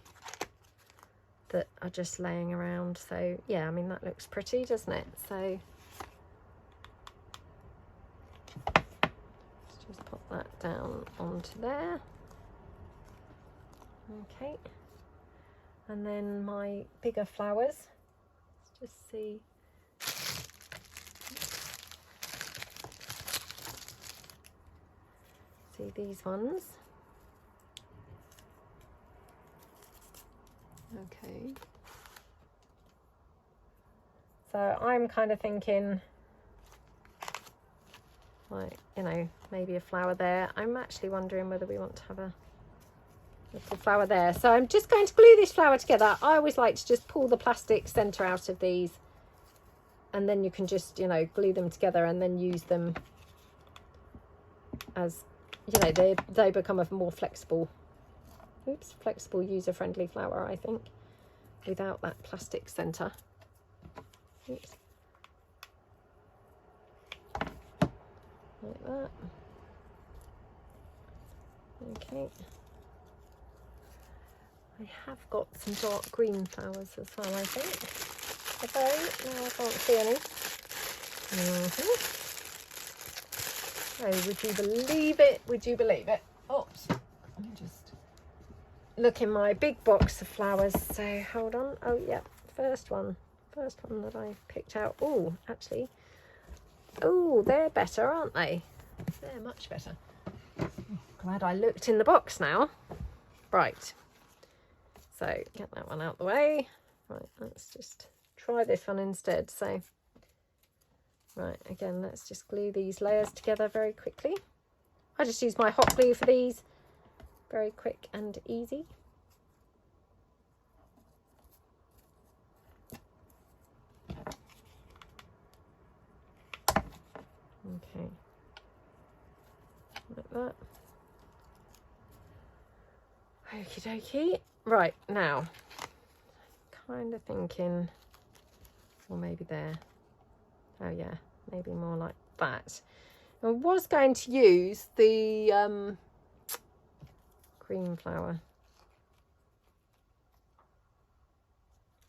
that are just laying around. So yeah, I mean, that looks pretty, doesn't it? So let's just pop that down onto there. Okay. And then my bigger flowers, let's just see. See these ones. Okay. So I'm kind of thinking, like, you know, maybe a flower there. I'm actually wondering whether we want to have a little flower there. So I'm just going to glue this flower together. I always like to just pull the plastic centre out of these, and then you can just, you know, glue them together and then use them as, you know, they become a more flexible, flexible, user-friendly flower, I think, without that plastic centre. Oops. Like that. Okay. I have got some dark green flowers as well, I think. Although, no, I can't see any. Oh, would you believe it? Would you believe it? Oops. Let me just look in my big box of flowers. So, hold on. Oh, yeah. First one that I picked out. Oh, actually. Oh, they're better, aren't they? They're much better. Glad I looked in the box now. Right. So get that one out the way. Right, let's just try this one instead. So, right, again, let's just glue these layers together very quickly. I just use my hot glue for these. Very quick and easy. Okay. Like that. Okie dokie. Right, now, kind of thinking, or maybe there. Oh yeah, maybe more like that. I was going to use the green flower.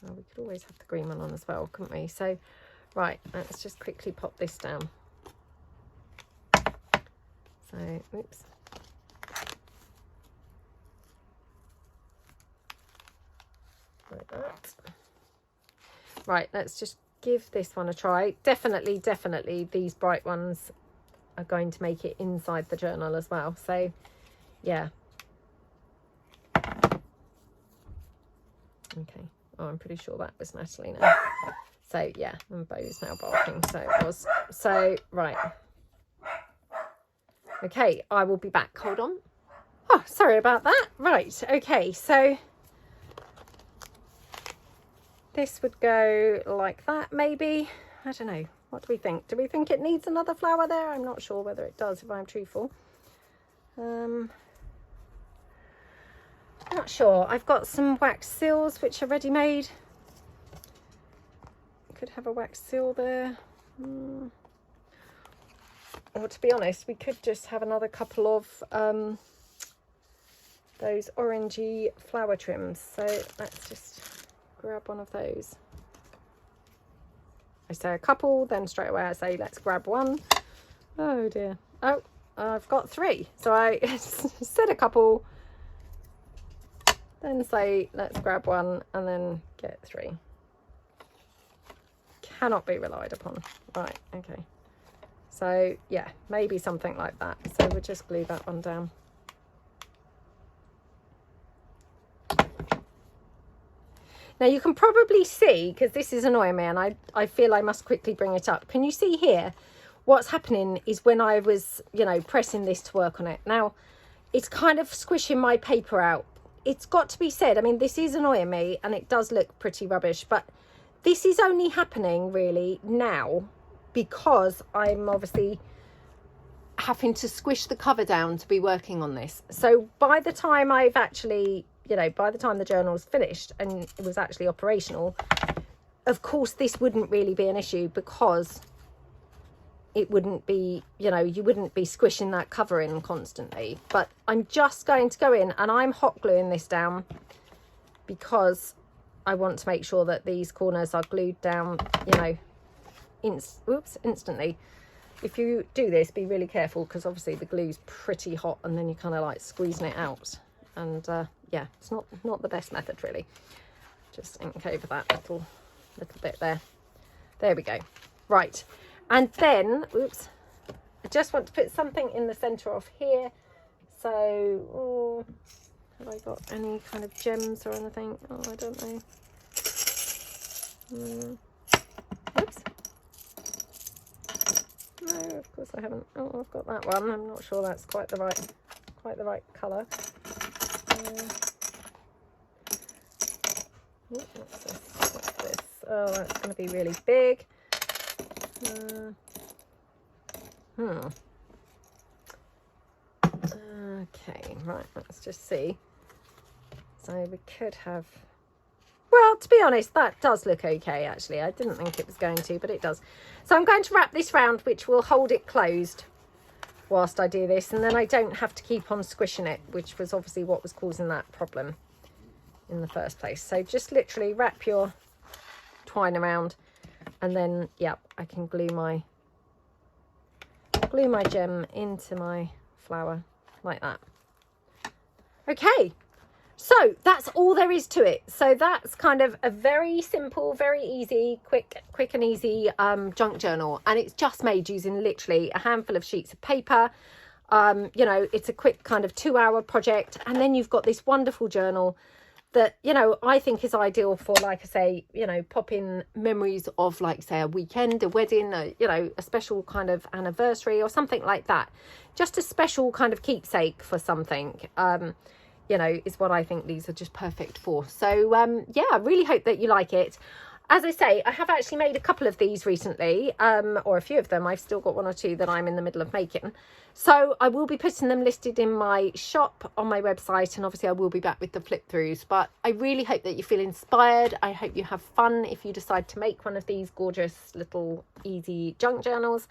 Oh, we could always have the green one on as well, couldn't we? So, right, let's just quickly pop this down. So, oops. Like that. Right, let's just give this one a try. Definitely these bright ones are going to make it inside the journal as well. So, yeah. Okay. Oh, I'm pretty sure that was Natalie now. So, yeah, and Bo's now barking. So, it was. So, right. Okay, I will be back. Hold on. Oh, sorry about that. Right, okay, so this would go like that, maybe. I don't know. What do we think? Do we think it needs another flower there? I'm not sure whether it does, if I'm truthful. Not sure. I've got some wax seals which are ready made. Could have a wax seal there. Or to be honest, we could just have another couple of those orangey flower trims. So let's just grab one of those. I say a couple, then straight away I say let's grab one. Oh dear. Oh, I've got three. So I said a couple, then say let's grab one and then get 3. Cannot be relied upon. Right, okay. So yeah, maybe something like that. So we'll just glue that one down. Now you can probably see, because this is annoying me and I feel I must quickly bring it up. Can you see here? What's happening is when I was, you know, pressing this to work on it. Now, it's kind of squishing my paper out. It's got to be said, I mean, this is annoying me and it does look pretty rubbish, but this is only happening really now because I'm obviously having to squish the cover down to be working on this. So by the time I've actually, you know, by the time the journal's finished and it was actually operational, of course this wouldn't really be an issue because it wouldn't be, you know, you wouldn't be squishing that cover in constantly. But I'm just going to go in and I'm hot gluing this down because I want to make sure that these corners are glued down, you know, instantly. If you do this, be really careful because obviously the glue's pretty hot and then you're kind of like squeezing it out. And yeah, it's not the best method really. Just ink over that little bit there. There we go. Right. And then, oops, I just want to put something in the centre of here. So, oh, have I got any kind of gems or anything? Oh, I don't know. Oops. No, of course I haven't. Oh, I've got that one. I'm not sure that's quite the right colour. What's this? What's this? Oh, that's going to be really big. Okay, right, let's just see. So we could have, well, to be honest, that does look okay actually. I didn't think it was going to, but it does. So I'm going to wrap this round, which will hold it closed whilst I do this, and then I don't have to keep on squishing it, which was obviously what was causing that problem in the first place. So just literally wrap your twine around, and then yep, I can glue my gem into my flower like that. Okay, so that's all there is to it. So that's kind of a very simple, very easy, quick and easy junk journal, and it's just made using literally a handful of sheets of paper. You know, it's a quick kind of 2-hour project, and then you've got this wonderful journal that, you know, I think is ideal for, like I say, you know, pop in memories of, like, say, a weekend, a wedding, you know, a special kind of anniversary or something like that. Just a special kind of keepsake for something, you know, is what I think these are just perfect for. So, yeah, I really hope that you like it. As I say, I have actually made a couple of these recently, or a few of them. I've still got 1 or 2 that I'm in the middle of making. So I will be putting them listed in my shop on my website, and obviously I will be back with the flip throughs. But I really hope that you feel inspired. I hope you have fun if you decide to make one of these gorgeous little easy junk journals.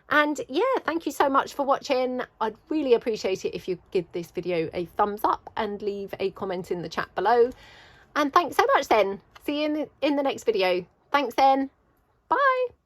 And yeah, thank you so much for watching. I'd really appreciate it if you give this video a thumbs up and leave a comment in the chat below. And thanks so much then. See you in the next video. Thanks then. Bye.